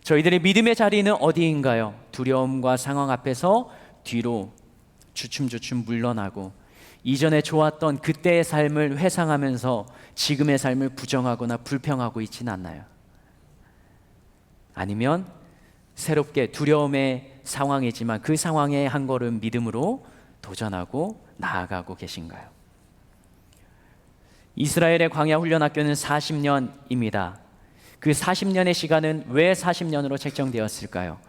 저희들의 믿음의 자리는 어디인가요? 두려움과 상황 앞에서 뒤로 주춤주춤 물러나고 이전에 좋았던 그때의 삶을 회상하면서 지금의 삶을 부정하거나 불평하고 있지는 않나요? 아니면 새롭게 두려움의 상황이지만 그 상황에 한 걸음 믿음으로 도전하고 나아가고 계신가요? 이스라엘의 광야 훈련 학교는 40년입니다. 그 40년의 시간은 왜 40년으로 책정되었을까요?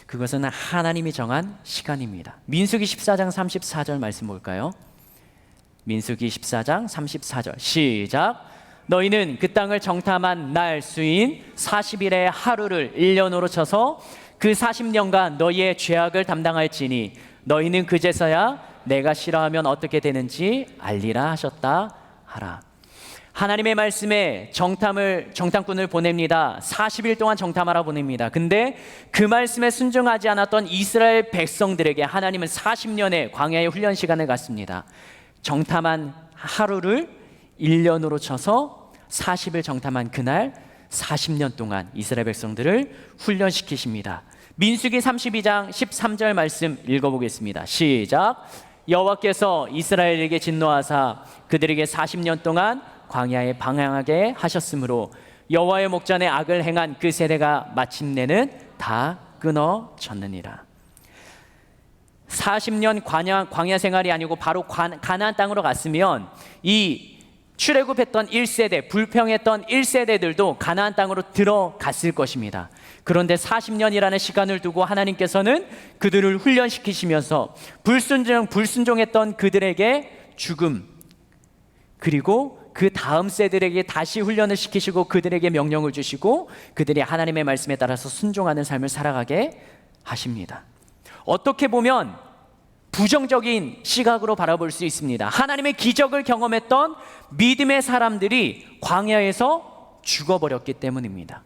그것은 하나님이 정한 시간입니다. 민수기 14장 34절 말씀 볼까요? 민수기 14장 34절 시작. 너희는 그 땅을 정탐한 날 수인 40일의 하루를 1년으로 쳐서 그 40년간 너희의 죄악을 담당할지니 너희는 그제서야 내가 싫어하면 어떻게 되는지 알리라 하셨다 하라. 하나님의 말씀에 정탐꾼을 보냅니다. 40일 동안 정탐하라 보냅니다. 근데 그 말씀에 순종하지 않았던 이스라엘 백성들에게 하나님은 40년의 광야의 훈련 시간을 갖습니다. 정탐한 하루를 1년으로 쳐서 40일 정탐한 그날 40년 동안 이스라엘 백성들을 훈련시키십니다. 민수기 32장 13절 말씀 읽어보겠습니다. 시작. 여호와께서 이스라엘에게 진노하사 그들에게 40년 동안 광야에 방황하게 하셨으므로 여호와의 목전에 악을 행한 그 세대가 마침내는 다 끊어졌느니라. 40년 광야 생활이 아니고 바로 가나안 땅으로 갔으면 이 출애굽했던 1세대, 불평했던 1세대들도 가나안 땅으로 들어갔을 것입니다. 그런데 40년이라는 시간을 두고 하나님께서는 그들을 훈련시키시면서 불순종했던 그들에게 죽음, 그리고 그 다음 세대들에게 다시 훈련을 시키시고 그들에게 명령을 주시고 그들이 하나님의 말씀에 따라서 순종하는 삶을 살아가게 하십니다. 어떻게 보면 부정적인 시각으로 바라볼 수 있습니다. 하나님의 기적을 경험했던 믿음의 사람들이 광야에서 죽어버렸기 때문입니다.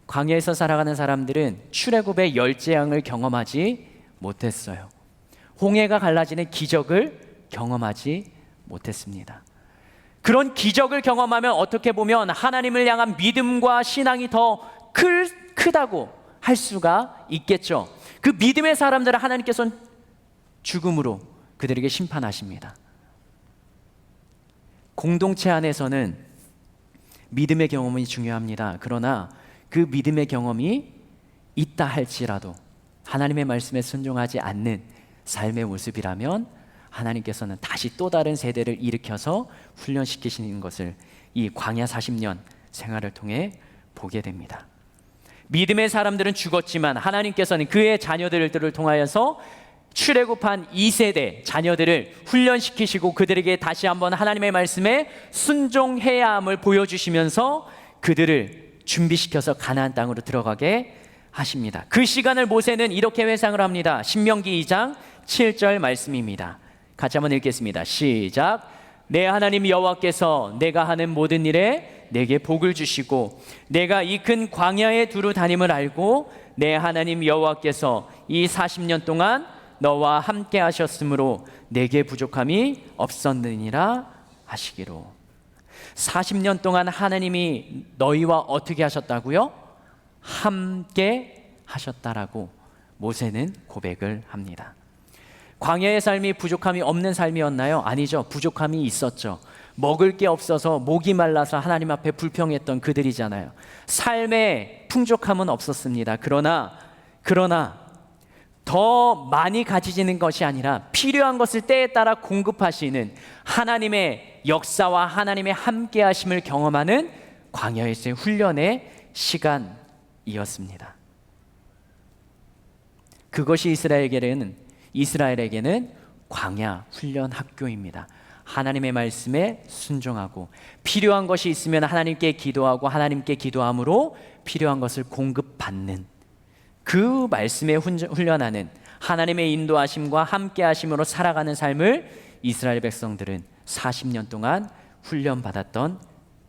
광야에서 살아가는 사람들은 출애굽의 열 재앙을 경험하지 못했어요. 홍해가 갈라지는 기적을 경험하지 못했습니다. 그런 기적을 경험하면 어떻게 보면 하나님을 향한 믿음과 신앙이 더 크다고 할 수가 있겠죠. 그 믿음의 사람들을 하나님께서는 죽음으로 그들에게 심판하십니다. 공동체 안에서는 믿음의 경험이 중요합니다. 그러나 그 믿음의 경험이 있다 할지라도 하나님의 말씀에 순종하지 않는 삶의 모습이라면 하나님께서는 다시 또 다른 세대를 일으켜서 훈련시키시는 것을 이 광야 40년 생활을 통해 보게 됩니다. 믿음의 사람들은 죽었지만 하나님께서는 그의 자녀들을 통하여서 출애굽한 2세대 자녀들을 훈련시키시고 그들에게 다시 한번 하나님의 말씀에 순종해야 함을 보여주시면서 그들을 준비시켜서 가나안 땅으로 들어가게 하십니다. 그 시간을 모세는 이렇게 회상을 합니다. 신명기 2장 7절 말씀입니다. 같이 한번 읽겠습니다. 시작. 내 하나님 여호와께서 내가 하는 모든 일에 내게 복을 주시고 내가 이 큰 광야에 두루 다님을 알고 내 하나님 여호와께서 이 40년 동안 너와 함께 하셨으므로 내게 부족함이 없었느니라 하시기로. 40년 동안 하나님이 너희와 어떻게 하셨다고요? 함께 하셨다라고 모세는 고백을 합니다. 광야의 삶이 부족함이 없는 삶이었나요? 아니죠. 부족함이 있었죠. 먹을 게 없어서 목이 말라서 하나님 앞에 불평했던 그들이잖아요. 삶에 풍족함은 없었습니다. 그러나 더 많이 가지지는 것이 아니라 필요한 것을 때에 따라 공급하시는 하나님의 역사와 하나님의 함께하심을 경험하는 광야에서의 훈련의 시간이었습니다. 그것이 이스라엘에게는 광야 훈련 학교입니다. 하나님의 말씀에 순종하고 필요한 것이 있으면 하나님께 기도하고 하나님께 기도함으로 필요한 것을 공급받는 그 말씀에 훈련하는 하나님의 인도하심과 함께하심으로 살아가는 삶을 이스라엘 백성들은 40년 동안 훈련받았던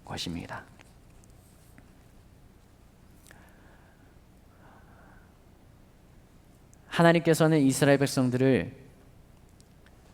것입니다. 하나님께서는 이스라엘 백성들을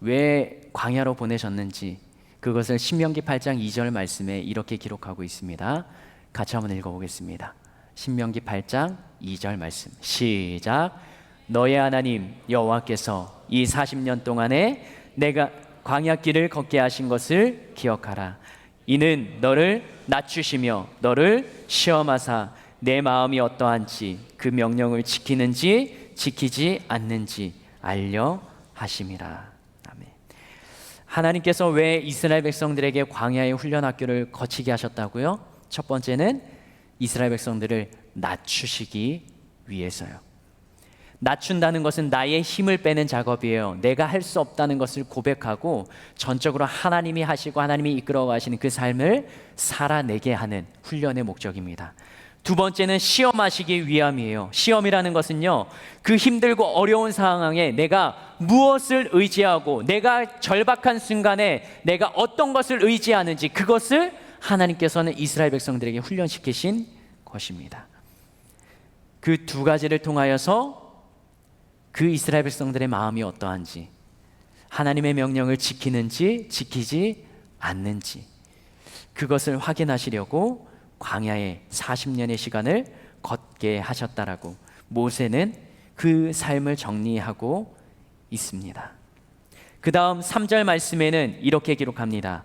왜 광야로 보내셨는지 그것을 신명기 8장 2절 말씀에 이렇게 기록하고 있습니다. 같이 한번 읽어보겠습니다. 신명기 8장 2절 말씀 시작. 너의 하나님 여호와께서 이 40년 동안에 내가 광야길을 걷게 하신 것을 기억하라. 이는 너를 낮추시며 너를 시험하사 내 마음이 어떠한지 그 명령을 지키는지 지키지 않는지 알려 하심이라. 아멘. 하나님께서 왜 이스라엘 백성들에게 광야의 훈련 학교를 거치게 하셨다고요? 첫 번째는 이스라엘 백성들을 낮추시기 위해서요. 낮춘다는 것은 나의 힘을 빼는 작업이에요. 내가 할 수 없다는 것을 고백하고 전적으로 하나님이 하시고 하나님이 이끌어 가시는 그 삶을 살아내게 하는 훈련의 목적입니다. 두 번째는 시험하시기 위함이에요. 시험이라는 것은요, 그 힘들고 어려운 상황에 내가 무엇을 의지하고 내가 절박한 순간에 내가 어떤 것을 의지하는지 그것을 하나님께서는 이스라엘 백성들에게 훈련시키신 것입니다. 그 두 가지를 통하여서 그 이스라엘 백성들의 마음이 어떠한지, 하나님의 명령을 지키는지 지키지 않는지 그것을 확인하시려고 광야의 40년의 시간을 걷게 하셨다라고 모세는 그 삶을 정리하고 있습니다. 그 다음 3절 말씀에는 이렇게 기록합니다.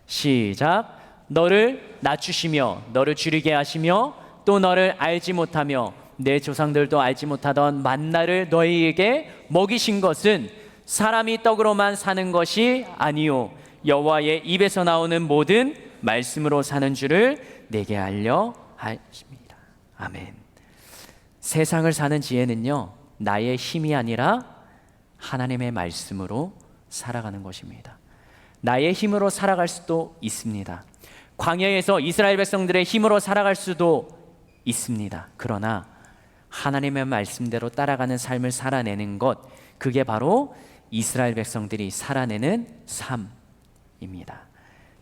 시작. 너를 낮추시며 너를 줄이게 하시며 또 너를 알지 못하며 내 조상들도 알지 못하던 만나를 너희에게 먹이신 것은 사람이 떡으로만 사는 것이 아니요 여호와의 입에서 나오는 모든 말씀으로 사는 줄을 내게 알려 하십니다. 아멘. 세상을 사는 지혜는요, 나의 힘이 아니라 하나님의 말씀으로 살아가는 것입니다. 나의 힘으로 살아갈 수도 있습니다. 광야에서 이스라엘 백성들의 힘으로 살아갈 수도 있습니다. 그러나 하나님의 말씀대로 따라가는 삶을 살아내는 것, 그게 바로 이스라엘 백성들이 살아내는 삶입니다.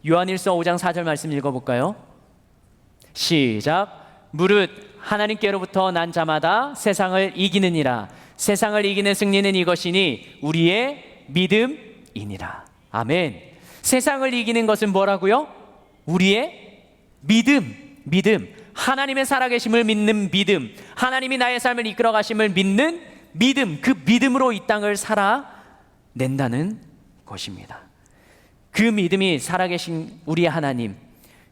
요한일서 5장 4절 말씀 읽어볼까요? 시작. 무릇 하나님께로부터 난 자마다 세상을 이기느니라. 세상을 이기는 승리는 이것이니 우리의 믿음이니라. 아멘. 세상을 이기는 것은 뭐라고요? 우리의 믿음. 하나님의 살아계심을 믿는 믿음, 하나님이 나의 삶을 이끌어 가심을 믿는 믿음, 그 믿음으로 이 땅을 살아낸다는 것입니다. 그 믿음이 살아계신 우리 하나님,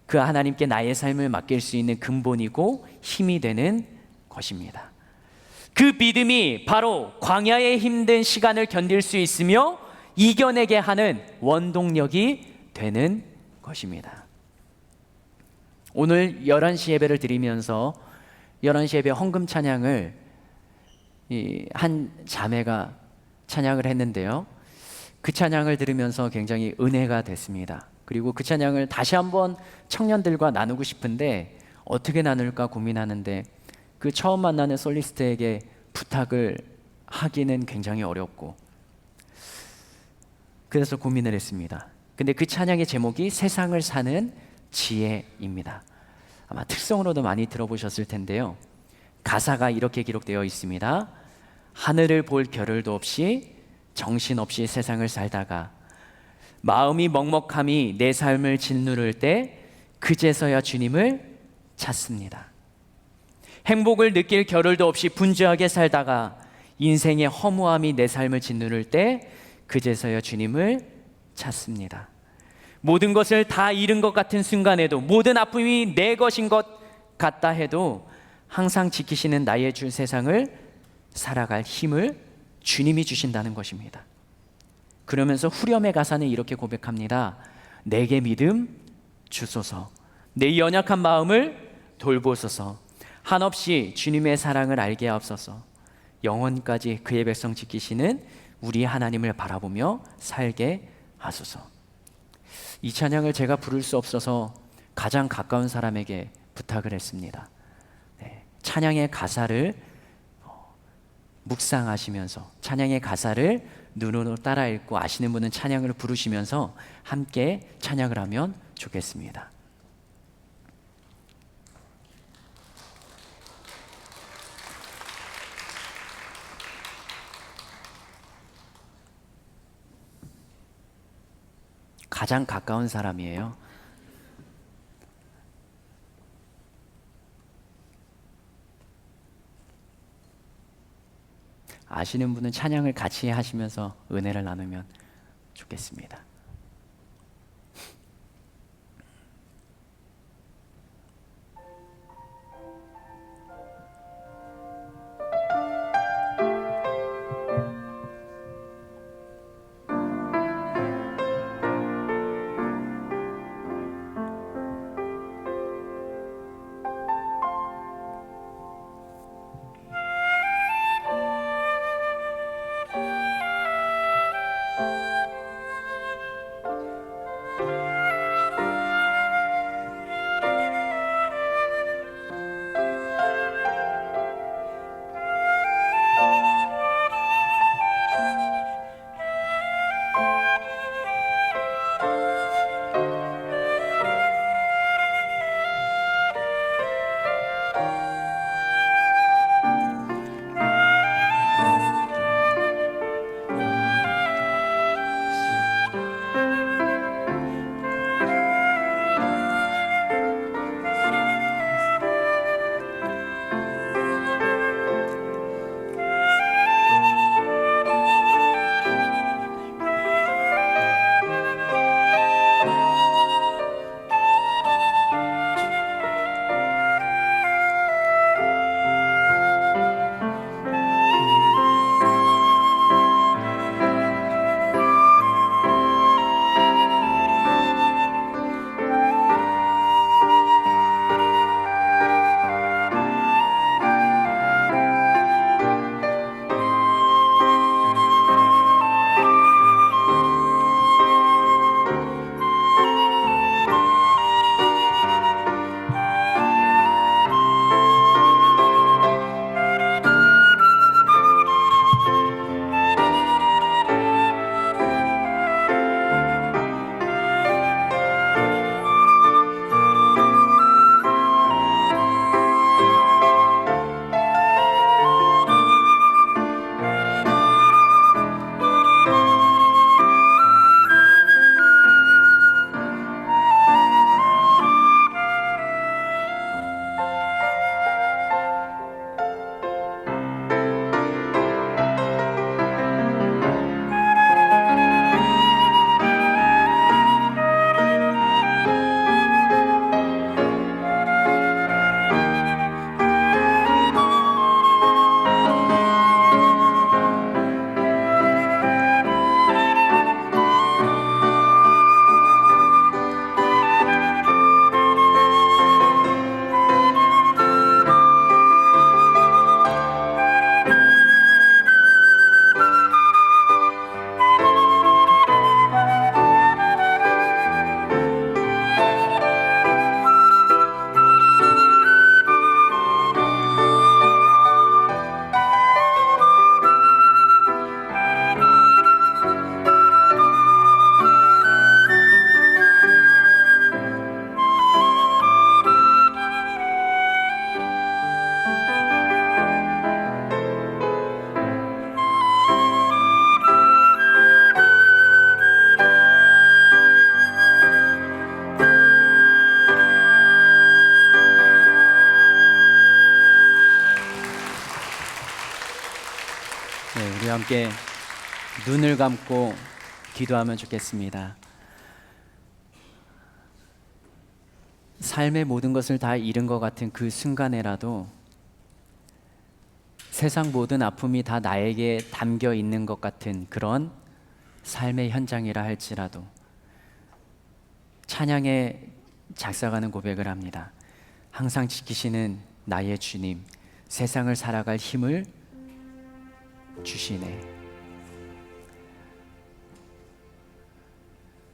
그 하나님께 나의 삶을 맡길 수 있는 근본이고 힘이 되는 것입니다. 그 믿음이 바로 광야의 힘든 시간을 견딜 수 있으며 이겨내게 하는 원동력이 되는 것입니다. 오늘 11시 예배를 드리면서 11시 예배 헌금 찬양을 한 자매가 찬양을 했는데요, 그 찬양을 들으면서 굉장히 은혜가 됐습니다. 그리고 그 찬양을 다시 한번 청년들과 나누고 싶은데 어떻게 나눌까 고민하는데, 그 처음 만나는 솔리스트에게 부탁을 하기는 굉장히 어렵고, 그래서 고민을 했습니다. 근데 그 찬양의 제목이 세상을 사는 지혜입니다. 아마 특성으로도 많이 들어보셨을 텐데요, 가사가 이렇게 기록되어 있습니다. 하늘을 볼 겨를도 없이 정신없이 세상을 살다가 마음이 먹먹함이 내 삶을 짓누를 때 그제서야 주님을 찾습니다. 행복을 느낄 겨를도 없이 분주하게 살다가 인생의 허무함이 내 삶을 짓누를 때 그제서야 주님을 찾습니다. 모든 것을 다 잃은 것 같은 순간에도, 모든 아픔이 내 것인 것 같다 해도 항상 지키시는 나의 주 세상을 살아갈 힘을 주님이 주신다는 것입니다. 그러면서 후렴의 가사는 이렇게 고백합니다. 내게 믿음 주소서, 내 연약한 마음을 돌보소서, 한없이 주님의 사랑을 알게 하옵소서, 영원까지 그의 백성 지키시는 우리 하나님을 바라보며 살게 하소서. 이 찬양을 제가 부를 수 없어서 가장 가까운 사람에게 부탁을 했습니다. 찬양의 가사를 묵상하시면서, 찬양의 가사를 눈으로 따라 읽고 아시는 분은 찬양을 부르시면서 함께 찬양을 하면 좋겠습니다. 가장 가까운 사람이에요. 아시는 분은 찬양을 같이 하시면서 은혜를 나누면 좋겠습니다. 네, 우리 함께 눈을 감고 기도하면 좋겠습니다. 삶의 모든 것을 다 잃은 것 같은 그 순간에라도 세상 모든 아픔이 다 나에게 담겨 있는 것 같은 그런 삶의 현장이라 할지라도 찬양에 작사가는 고백을 합니다. 항상 지키시는 나의 주님, 세상을 살아갈 힘을 주시네.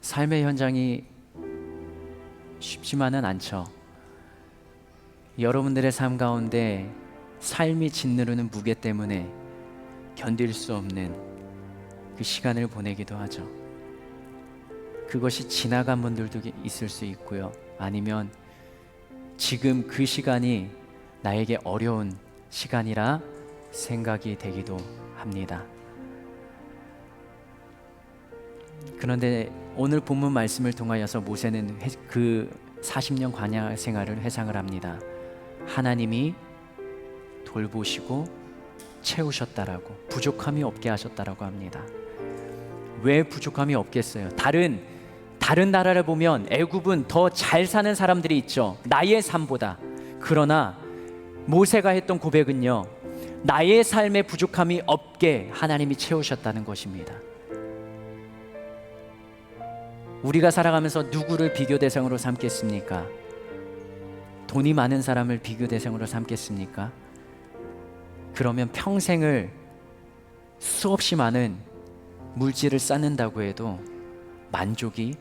삶의 현장이 쉽지만은 않죠. 여러분들의 삶 가운데 삶이 짓누르는 무게 때문에 견딜 수 없는 그 시간을 보내기도 하죠. 그것이 지나간 분들도 있을 수 있고요. 아니면 지금 그 시간이 나에게 어려운 시간이라 생각이 되기도 합니다. 그런데 오늘 본문 말씀을 통하여서 모세는 그 40년 광야 생활을 회상을 합니다. 하나님이 돌보시고 채우셨다라고, 부족함이 없게 하셨다라고 합니다. 왜 부족함이 없겠어요? 다른 나라를 보면 애굽은 더 잘 사는 사람들이 있죠. 나의 삶보다. 그러나 모세가 했던 고백은요, 나의 삶에 부족함이 없게 하나님이 채우셨다는 것입니다. 우리가 살아가면서 누구를 비교 대상으로 삼겠습니까? 돈이 많은 사람을 비교 대상으로 삼겠습니까? 그러면 평생을 수없이 많은 물질을 쌓는다고 해도 만족이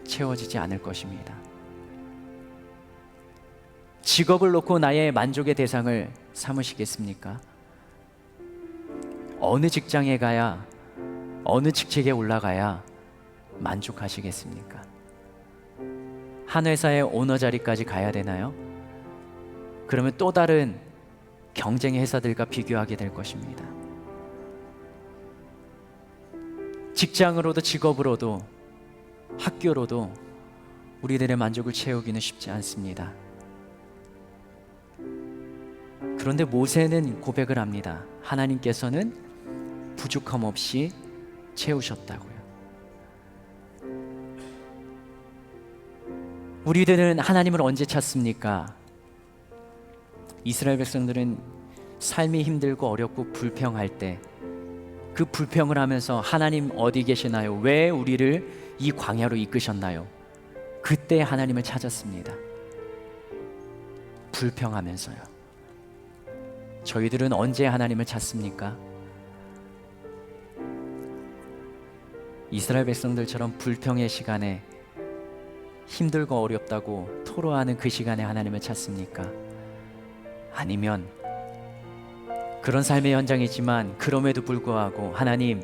채워지지 않을 것입니다. 직업을 놓고 나의 만족의 대상을 삼으시겠습니까? 어느 직장에 가야, 어느 직책에 올라가야 만족하시겠습니까? 한 회사의 오너 자리까지 가야 되나요? 그러면 또 다른 경쟁의 회사들과 비교하게 될 것입니다. 직장으로도 직업으로도 학교로도 우리들의 만족을 채우기는 쉽지 않습니다. 그런데 모세는 고백을 합니다. 하나님께서는 부족함 없이 채우셨다고요. 우리들은 하나님을 언제 찾습니까? 이스라엘 백성들은 삶이 힘들고 어렵고 불평할 때 그 불평을 하면서 하나님 어디 계시나요? 왜 우리를 이 광야로 이끄셨나요? 그때 하나님을 찾았습니다. 불평하면서요. 저희들은 언제 하나님을 찾습니까? 이스라엘 백성들처럼 불평의 시간에 힘들고 어렵다고 토로하는 그 시간에 하나님을 찾습니까? 아니면 그런 삶의 현장이지만 그럼에도 불구하고 하나님,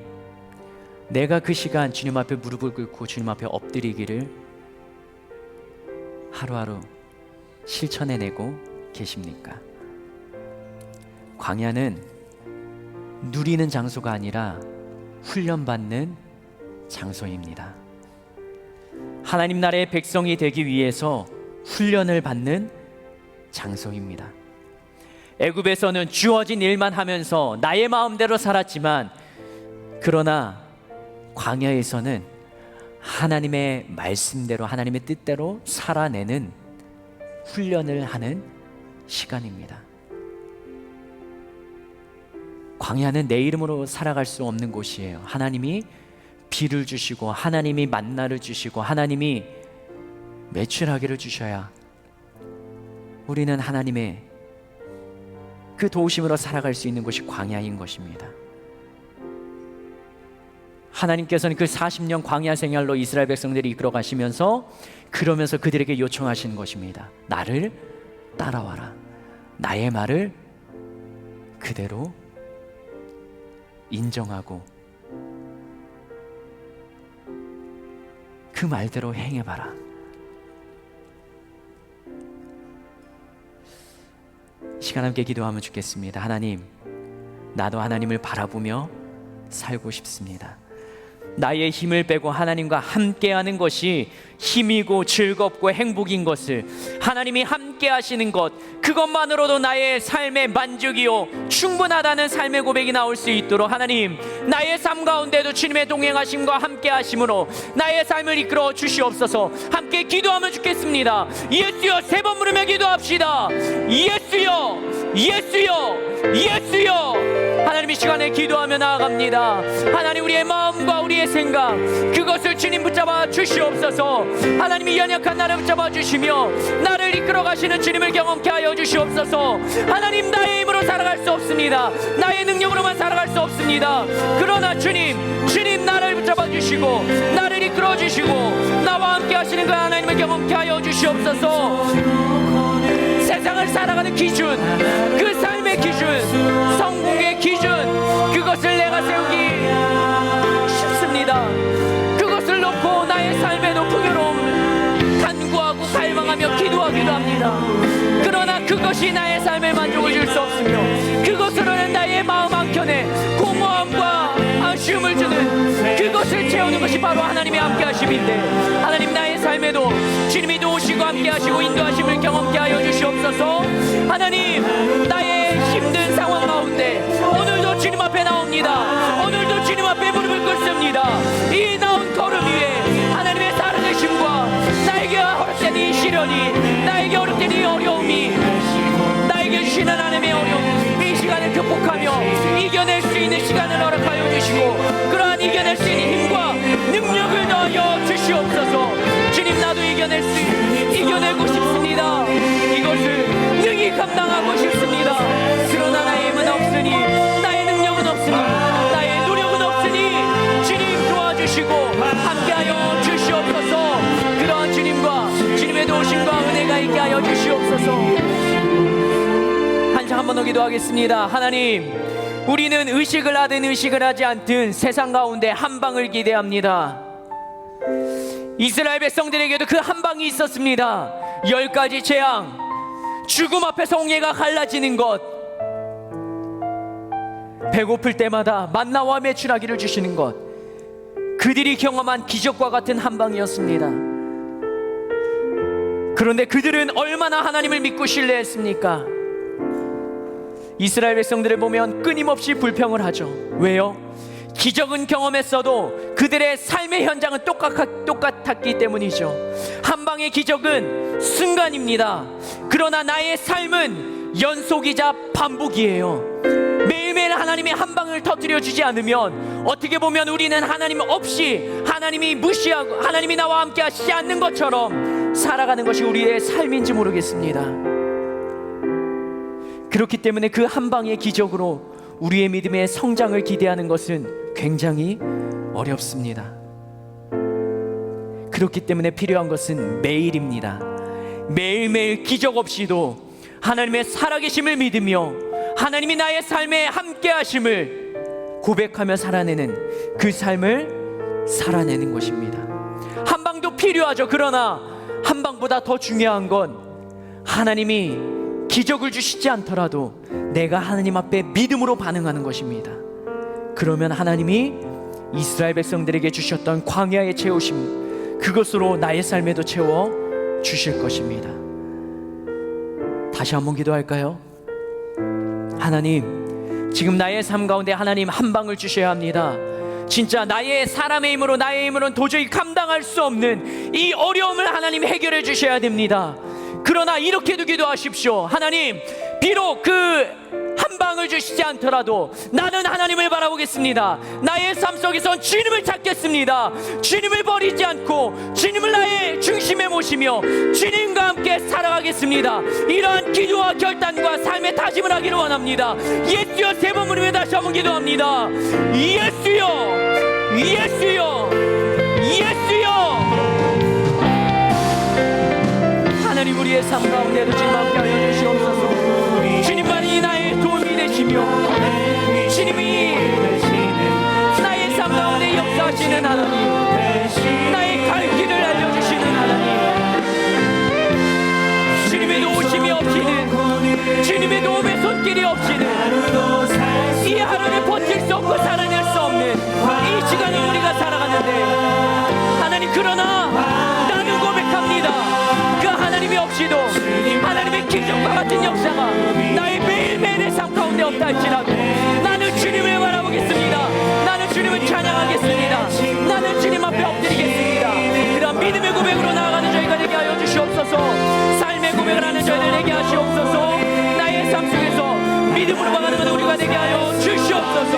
내가 그 시간 주님 앞에 무릎을 꿇고 주님 앞에 엎드리기를 하루하루 실천해내고 계십니까? 광야는 누리는 장소가 아니라 훈련받는 장소입니다. 하나님 나라의 백성이 되기 위해서 훈련을 받는 장소입니다. 애굽에서는 주어진 일만 하면서 나의 마음대로 살았지만, 그러나 광야에서는 하나님의 말씀대로, 하나님의 뜻대로 살아내는 훈련을 하는 시간입니다. 광야는 내 이름으로 살아갈 수 없는 곳이에요. 하나님이 비를 주시고 하나님이 만나를 주시고 하나님이 매출하기를 주셔야 우리는 하나님의 그 도우심으로 살아갈 수 있는 곳이 광야인 것입니다. 하나님께서는 그 40년 광야 생활로 이스라엘 백성들이 이끌어 가시면서 그러면서 그들에게 요청하시는 것입니다. 나를 따라와라. 나의 말을 그대로 인정하고 그 말대로 행해봐라. 시간 함께 기도하면 좋겠습니다. 하나님, 나도 하나님을 바라보며 살고 싶습니다. 나의 힘을 빼고 하나님과 함께하는 것이 힘이고 즐겁고 행복인 것을 하나님이 함께 함께 하시는 것, 그것만으로도 나의 삶의 만족이요 충분하다는 삶의 고백이 나올 수 있도록 하나님, 나의 삶 가운데도 주님의 동행하심과 함께 하심으로 나의 삶을 이끌어 주시옵소서. 함께 기도하면 좋겠습니다. 예수여, 3번 부르며 기도합시다. 예수여, 예수여, 예수여. 하나님, 이 시간에 기도하며 나아갑니다. 하나님, 우리의 마음과 우리의 생각, 그것을 주님 붙잡아 주시옵소서. 하나님이 연약한 나를 붙잡아 주시며 나를 이끌어 가시는 주님을 경험케 하여 주시옵소서. 하나님, 나의 힘으로 살아갈 수 없습니다. 나의 능력으로만 살아갈 수 없습니다. 그러나 주님 나를 붙잡아 주시고 나를 이끌어 주시고 나와 함께 하시는 그 하나님을 경험케 하여 주시옵소서. 세상을 살아가는 기준, 그 삶의 기준, 성공의 기준, 그것을 내가 세우기 쉽습니다. 그것을 놓고 나의 삶의 높음으로 간구하고 갈망하며 기도하기도 합니다. 그러나 그것이 나의 삶의 만족을 줄 수 없으며 그것으로는 나의 마음 한켠에 공허함과 아쉬움을 주는 그것을 채우는 것이 바로 하나님의 함께 하심인데, 하나님, 나의 삶에도 주님이 도우시고 함께 하시고 인도하심을 경험케 하여 주시옵소서. 하나님, 나의 힘든 상황 가운데 오늘도 주님 앞에 나옵니다. 오늘도 주님 앞에 무릎을 꿇습니다. 이 나온 걸음 위에 하나님의 살아계심과 나에게 허락된 이 시련이, 나에게 어렵된 이 어려움이, 나에게 주시는 하나님의 어려움, 이 시간을 극복하며 이겨낼 수 있는 시간을 허락하여 주시고 그러한 이겨낼 수 있는 힘과 능력을 더하여 주시옵소서. 주님, 나도 이겨내고 싶습니다. 이것을 능히 감당하고 싶습니다. 그러나 나의 힘은 없으니, 나의 능력은 없으니, 나의 노력은 없으니 주님 도와주시고 함께하여 주시옵소서. 그러한 주님과 주님의 도우심과 은혜가 있게 하여 주시옵소서. 한 번 더 기도하겠습니다. 하나님, 우리는 의식을 하든 의식을 하지 않든 세상 가운데 한 방을 기대합니다. 이스라엘 백성들에게도 그 한 방이 있었습니다. 10가지 재앙, 죽음 앞에서 홍해가 갈라지는 것, 배고플 때마다 만나와 메추라기를 주시는 것, 그들이 경험한 기적과 같은 한 방이었습니다. 그런데 그들은 얼마나 하나님을 믿고 신뢰했습니까? 이스라엘 백성들을 보면 끊임없이 불평을 하죠. 왜요? 기적은 경험했어도 그들의 삶의 현장은 똑같았기 때문이죠. 한 방의 기적은 순간입니다. 그러나 나의 삶은 연속이자 반복이에요. 매일매일 하나님의 한 방을 터뜨려 주지 않으면 어떻게 보면 우리는 하나님 없이, 하나님이 무시하고 하나님이 나와 함께 하시지 않는 것처럼 살아가는 것이 우리의 삶인지 모르겠습니다. 그렇기 때문에 그 한 방의 기적으로 우리의 믿음의 성장을 기대하는 것은 굉장히 어렵습니다. 그렇기 때문에 필요한 것은 매일입니다. 매일매일 기적 없이도 하나님의 살아계심을 믿으며 하나님이 나의 삶에 함께 하심을 고백하며 살아내는 그 삶을 살아내는 것입니다. 한 방도 필요하죠. 그러나 한 방보다 더 중요한 건 하나님이 기적을 주시지 않더라도 내가 하나님 앞에 믿음으로 반응하는 것입니다. 그러면 하나님이 이스라엘 백성들에게 주셨던 광야의 채우심, 그것으로 나의 삶에도 채워 주실 것입니다. 다시 한번 기도할까요? 하나님, 지금 나의 삶 가운데 하나님 한 방을 주셔야 합니다. 진짜 나의 사람의 힘으로, 나의 힘으로는 도저히 감당할 수 없는 이 어려움을 하나님 해결해 주셔야 됩니다. 그러나 이렇게도 기도하십시오. 하나님, 비록 그 한 방을 주시지 않더라도 나는 하나님을 바라보겠습니다. 나의 삶 속에선 주님을 찾겠습니다. 주님을 버리지 않고 주님을 나의 중심에 모시며 주님과 함께 살아가겠습니다. 이러한 기도와 결단과 삶의 다짐을 하기를 원합니다. 예수여, 3번 부르며 다시 한번 기도합니다. 예수여, 예수여, 예수여. 하나님, 우리의 삶 가운데도 주님 함께 하여 주시옵소서. 주님만이 나의 도움이 되시며 주님이 나의 삶 가운데 역사하시는 하나님, 나의 갈 길을 알려주시는 하나님, 주님의 도우심이 없이는, 주님의 도움의 손길이 없이는 이 하루를 버틸 수 없고 살아낼 수 없는 이 시간을 우리가 살아가는데, 하나님, 그러나 나는 고백합니다. 그 하나님이 없이도, 하나님의 이전과 같은 역사가 나의 매일매일의 삶 가운데 없다 할지라도 나는 주님을 바라보겠습니다. 나는 주님을 찬양하겠습니다. 나는 주님 앞에 엎드리겠습니다. 그런 믿음의 고백으로 나아가는 저희가 되게 하여 주시옵소서. 삶의 고백을 하는 저희들 되게 하시옵소서. 나의 삶 속에서 믿음으로 나아가는 우리가 되게 하여 주시옵소서.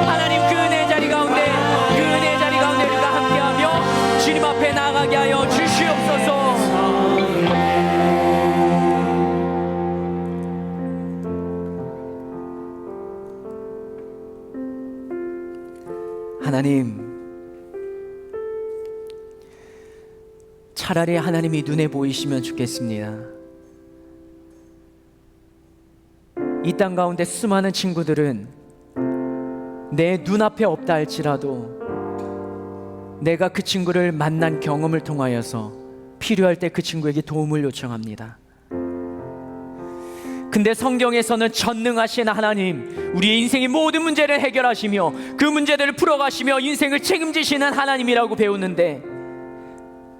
하나님 그 은혜의 자리 가운데 우리가 함께하며 주님 앞에 나아가게 하여 주시옵소서. 하나님, 차라리 하나님이 눈에 보이시면 좋겠습니다. 이 땅 가운데 수많은 친구들은 내 눈앞에 없다 할지라도 내가 그 친구를 만난 경험을 통하여서 필요할 때 그 친구에게 도움을 요청합니다. 근데 성경에서는 전능하신 하나님, 우리의 인생의 모든 문제를 해결하시며 그 문제들을 풀어가시며 인생을 책임지시는 하나님이라고 배우는데,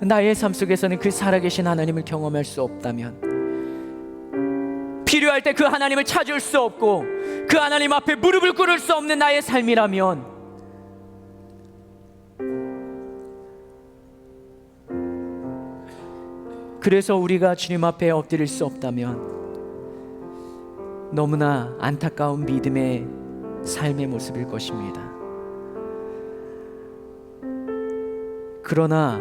나의 삶 속에서는 그 살아계신 하나님을 경험할 수 없다면, 필요할 때 그 하나님을 찾을 수 없고 그 하나님 앞에 무릎을 꿇을 수 없는 나의 삶이라면, 그래서 우리가 주님 앞에 엎드릴 수 없다면 너무나 안타까운 믿음의 삶의 모습일 것입니다. 그러나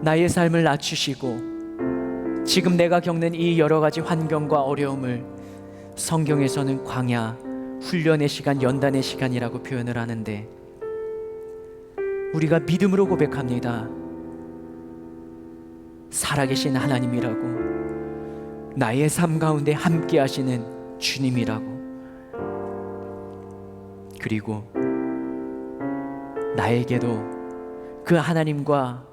나의 삶을 낮추시고 지금 내가 겪는 이 여러 가지 환경과 어려움을 성경에서는 광야, 훈련의 시간, 연단의 시간이라고 표현을 하는데, 우리가 믿음으로 고백합니다. 살아계신 하나님이라고, 나의 삶 가운데 함께 하시는 주님이라고, 그리고 나에게도 그 하나님과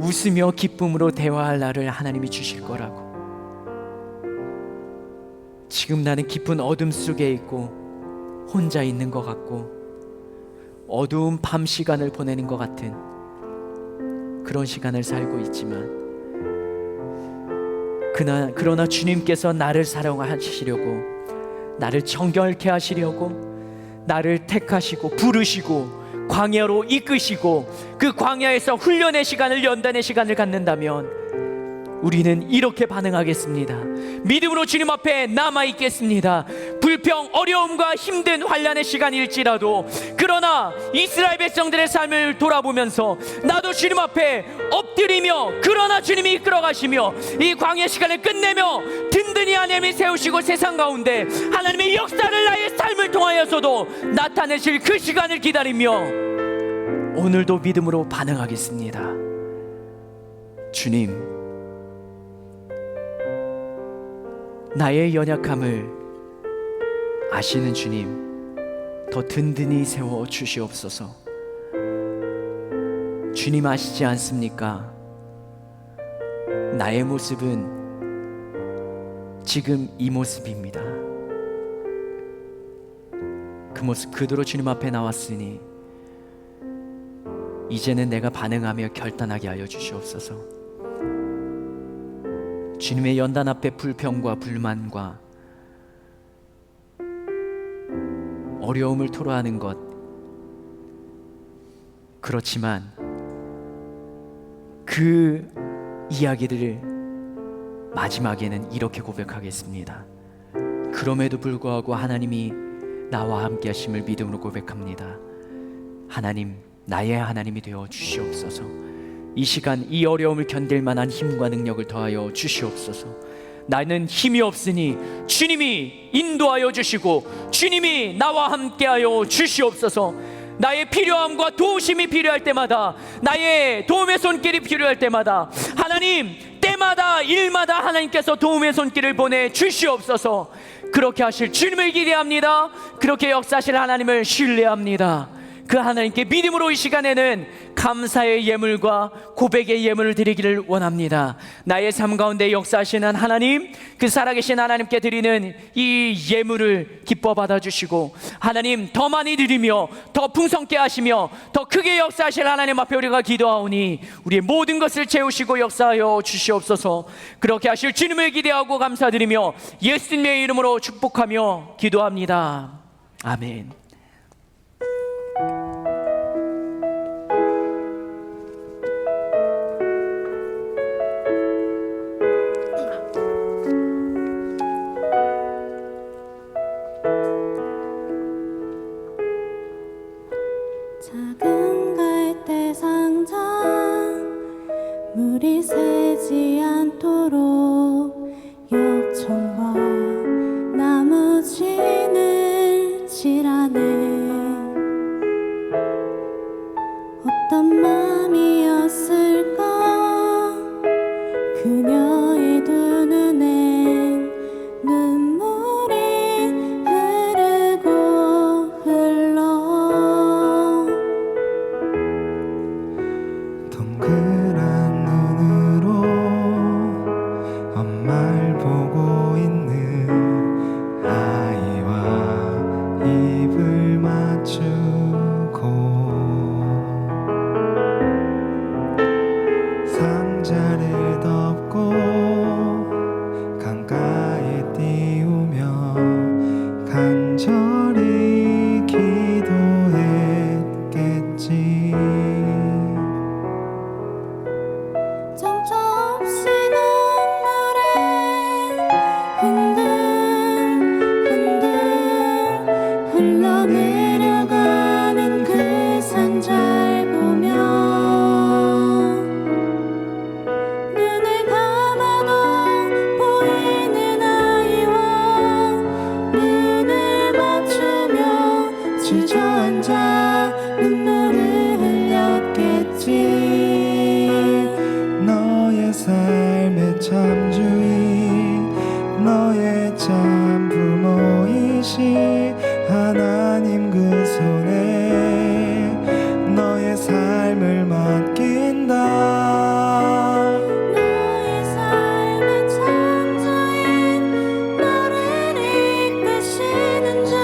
웃으며 기쁨으로 대화할 날을 하나님이 주실 거라고. 지금 나는 깊은 어둠 속에 있고 혼자 있는 것 같고 어두운 밤 시간을 보내는 것 같은 그런 시간을 살고 있지만, 그러나 주님께서 나를 사랑하시려고, 나를 정결케 하시려고, 나를 택하시고 부르시고 광야로 이끄시고 그 광야에서 훈련의 시간을, 연단의 시간을 갖는다면 우리는 이렇게 반응하겠습니다. 믿음으로 주님 앞에 남아있겠습니다. 불평, 어려움과 힘든 환난의 시간일지라도, 그러나 이스라엘 백성들의 삶을 돌아보면서 나도 주님 앞에 엎드리며, 그러나 주님이 이끌어가시며 이 광야 시간을 끝내며 든든히 하나님이 세우시고 세상 가운데 하나님의 역사를 나의 삶을 통하여서도 나타내실 그 시간을 기다리며 오늘도 믿음으로 반응하겠습니다. 주님, 나의 연약함을 아시는 주님, 더 든든히 세워 주시옵소서. 주님 아시지 않습니까? 나의 모습은 지금 이 모습입니다. 그 모습 그대로 주님 앞에 나왔으니 이제는 내가 반응하며 결단하게 하여 주시옵소서. 주님의 연단 앞에 불평과 불만과 어려움을 토로하는 것, 그렇지만 그 이야기들을 마지막에는 이렇게 고백하겠습니다. 그럼에도 불구하고 하나님이 나와 함께 하심을 믿음으로 고백합니다. 하나님, 나의 하나님이 되어 주시옵소서. 이 시간 이 어려움을 견딜 만한 힘과 능력을 더하여 주시옵소서. 나는 힘이 없으니 주님이 인도하여 주시고 주님이 나와 함께하여 주시옵소서. 나의 필요함과 도우심이 필요할 때마다, 나의 도움의 손길이 필요할 때마다, 하나님 때마다 일마다 하나님께서 도움의 손길을 보내 주시옵소서. 그렇게 하실 주님을 기대합니다. 그렇게 역사하실 하나님을 신뢰합니다. 그 하나님께 믿음으로 이 시간에는 감사의 예물과 고백의 예물을 드리기를 원합니다. 나의 삶 가운데 역사하시는 하나님, 그 살아계신 하나님께 드리는 이 예물을 기뻐 받아주시고, 하나님 더 많이 드리며 더 풍성케 하시며 더 크게 역사하실 하나님 앞에 우리가 기도하오니 우리의 모든 것을 채우시고 역사하여 주시옵소서. 그렇게 하실 주님을 기대하고 감사드리며 예수님의 이름으로 축복하며 기도합니다. 아멘. 작은 갈대 상자 물이 새지 않도록 역청과 나무 진을 칠하네. 어떤 맘이었을까 그녀의 두 눈엔 눈물이 흐르고 흘러. 동그란 눈으로 엄마를 보고 있는 아이와 입을 맞추고 상자를 덮고 강가에 띄우며 간절히 기도했겠지. 정처 없이 눈물에 흔들흔들 흘러내려가는 그 상자를 보며 눈을 감아도 보이는 아이와 눈을 맞추며 주저앉아 눈물을 흘렸겠지. 너의 삶의 참주인, 너의 참 부모이신 하나님 그 손에 너의 삶을 맡긴다. 너의 삶의 창조인 너를 이끄시는 주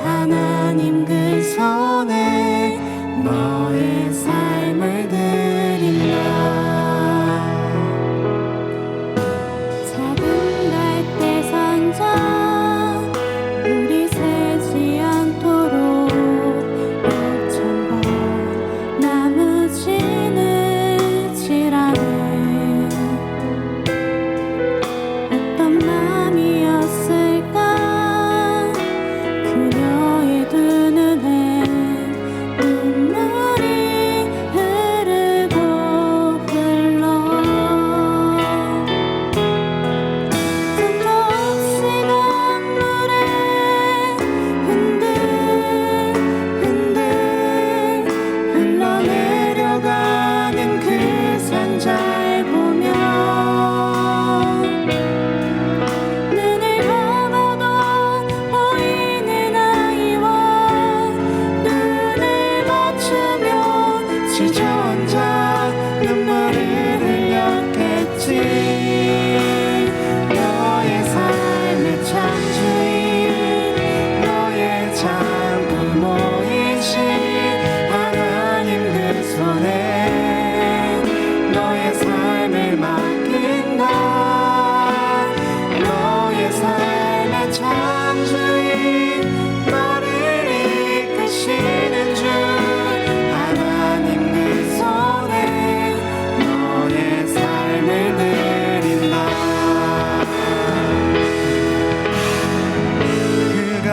하나님 그 손에 너의 삶을 드린다. 작은 갈대 상자 물이 새지 않도록 역청과 나무 진을 칠하네. 어떤 맘이었을까 그녀의 두 눈엔 눈물이 흐르고 흘러. 정처 없이 강물에 흔들흔들 흘러내려가는 그 상자를 보며 눈을 감아도 보이는 아이와 눈을 맞추며 주저앉아 눈물을 흘렸겠지. 너의 삶의 창조인, 너의 참 부모이신 하나님 그 손에 너의 삶을 맡긴다. 너의 삶의 창조인, 너를 이끄시는 주 하나님 그 손에 너의 삶을 드린다. 그가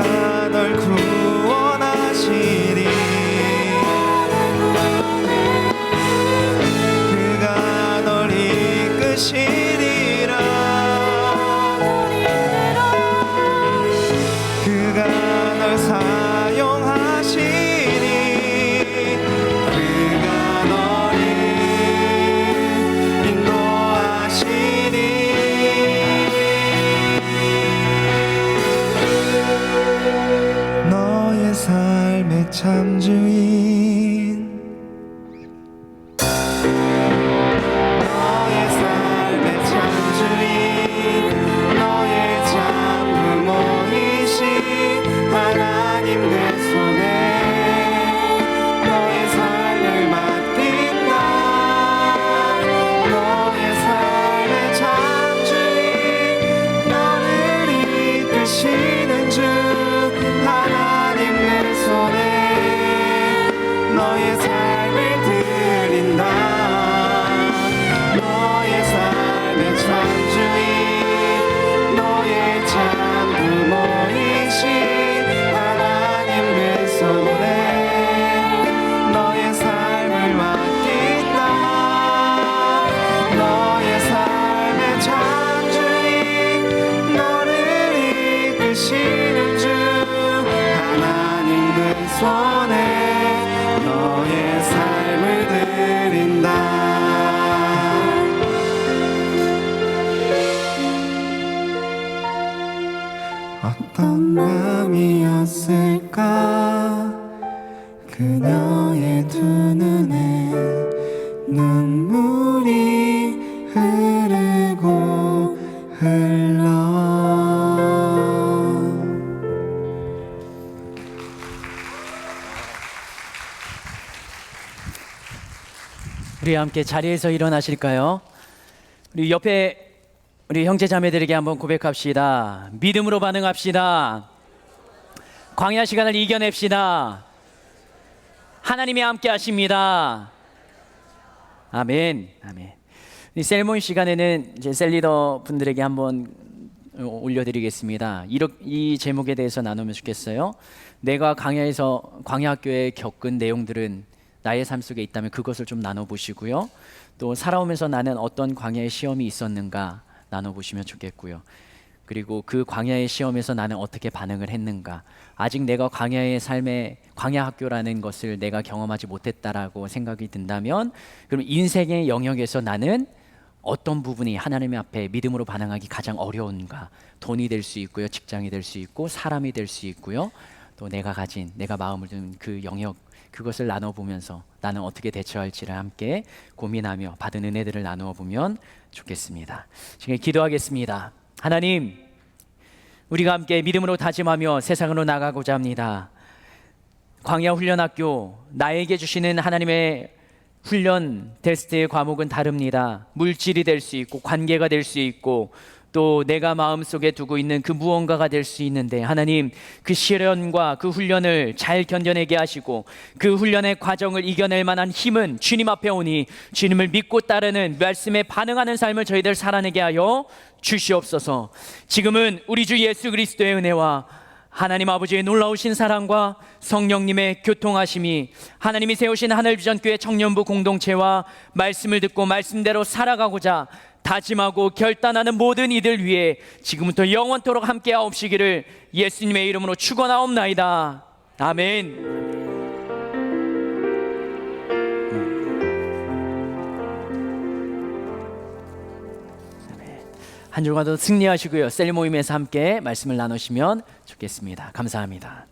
널 구원하시리. 그가 널 이끄시리라. 그가 널 사용하시니 그가 너를 인도하시니. 너의 삶의 참주인, 어떤 마음이었을까 그녀의 두 눈에 눈물이 흐르고 흘러 우리 함께 자리에서 일어나실까요? 우리 옆에 우리 형제 자매들에게 한번 고백합시다. 믿음으로 반응합시다. 광야 시간을 이겨냅시다. 하나님이 함께 하십니다. 아멘. 아멘. 이 셀몬 시간에는 이제 셀리더 분들에게 한번 올려드리겠습니다. 이 제목에 대해서 나누면 좋겠어요. 내가 광야학교에 겪은 내용들은 나의 삶 속에 있다면 그것을 좀 나눠보시고요. 또 살아오면서 나는 어떤 광야의 시험이 있었는가 나눠보시면 좋겠고요. 그리고 그 광야의 시험에서 나는 어떻게 반응을 했는가. 아직 내가 광야의 삶에 광야학교라는 것을 내가 경험하지 못했다라고 생각이 든다면 그럼 인생의 영역에서 나는 어떤 부분이 하나님 앞에 믿음으로 반응하기 가장 어려운가. 돈이 될 수 있고요, 직장이 될 수 있고, 사람이 될 수 있고요, 또 내가 마음을 둔 그 영역, 그것을 나눠보면서 나는 어떻게 대처할지를 함께 고민하며 받은 은혜들을 나누어 보면 좋겠습니다. 지금 기도하겠습니다. 하나님, 우리가 함께 믿음으로 다짐하며 세상으로 나가고자 합니다. 광야 훈련학교, 나에게 주시는 하나님의 훈련 테스트의 과목은 다릅니다. 물질이 될 수 있고 관계가 될 수 있고 또 내가 마음속에 두고 있는 그 무언가가 될 수 있는데 하나님, 그 시련과 그 훈련을 잘 견뎌내게 하시고 그 훈련의 과정을 이겨낼 만한 힘은 주님 앞에 오니 주님을 믿고 따르는 말씀에 반응하는 삶을 저희들 살아내게 하여 주시옵소서. 지금은 우리 주 예수 그리스도의 은혜와 하나님 아버지의 놀라우신 사랑과 성령님의 교통하심이 하나님이 세우신 하늘비전교회 청년부 공동체와 말씀을 듣고 말씀대로 살아가고자 다짐하고 결단하는 모든 이들 위해 지금부터 영원토록 함께하옵시기를 예수님의 이름으로 축원하옵나이다. 아멘. 한 주간도 승리하시고요. 셀 모임에서 함께 말씀을 나누시면 좋겠습니다. 감사합니다.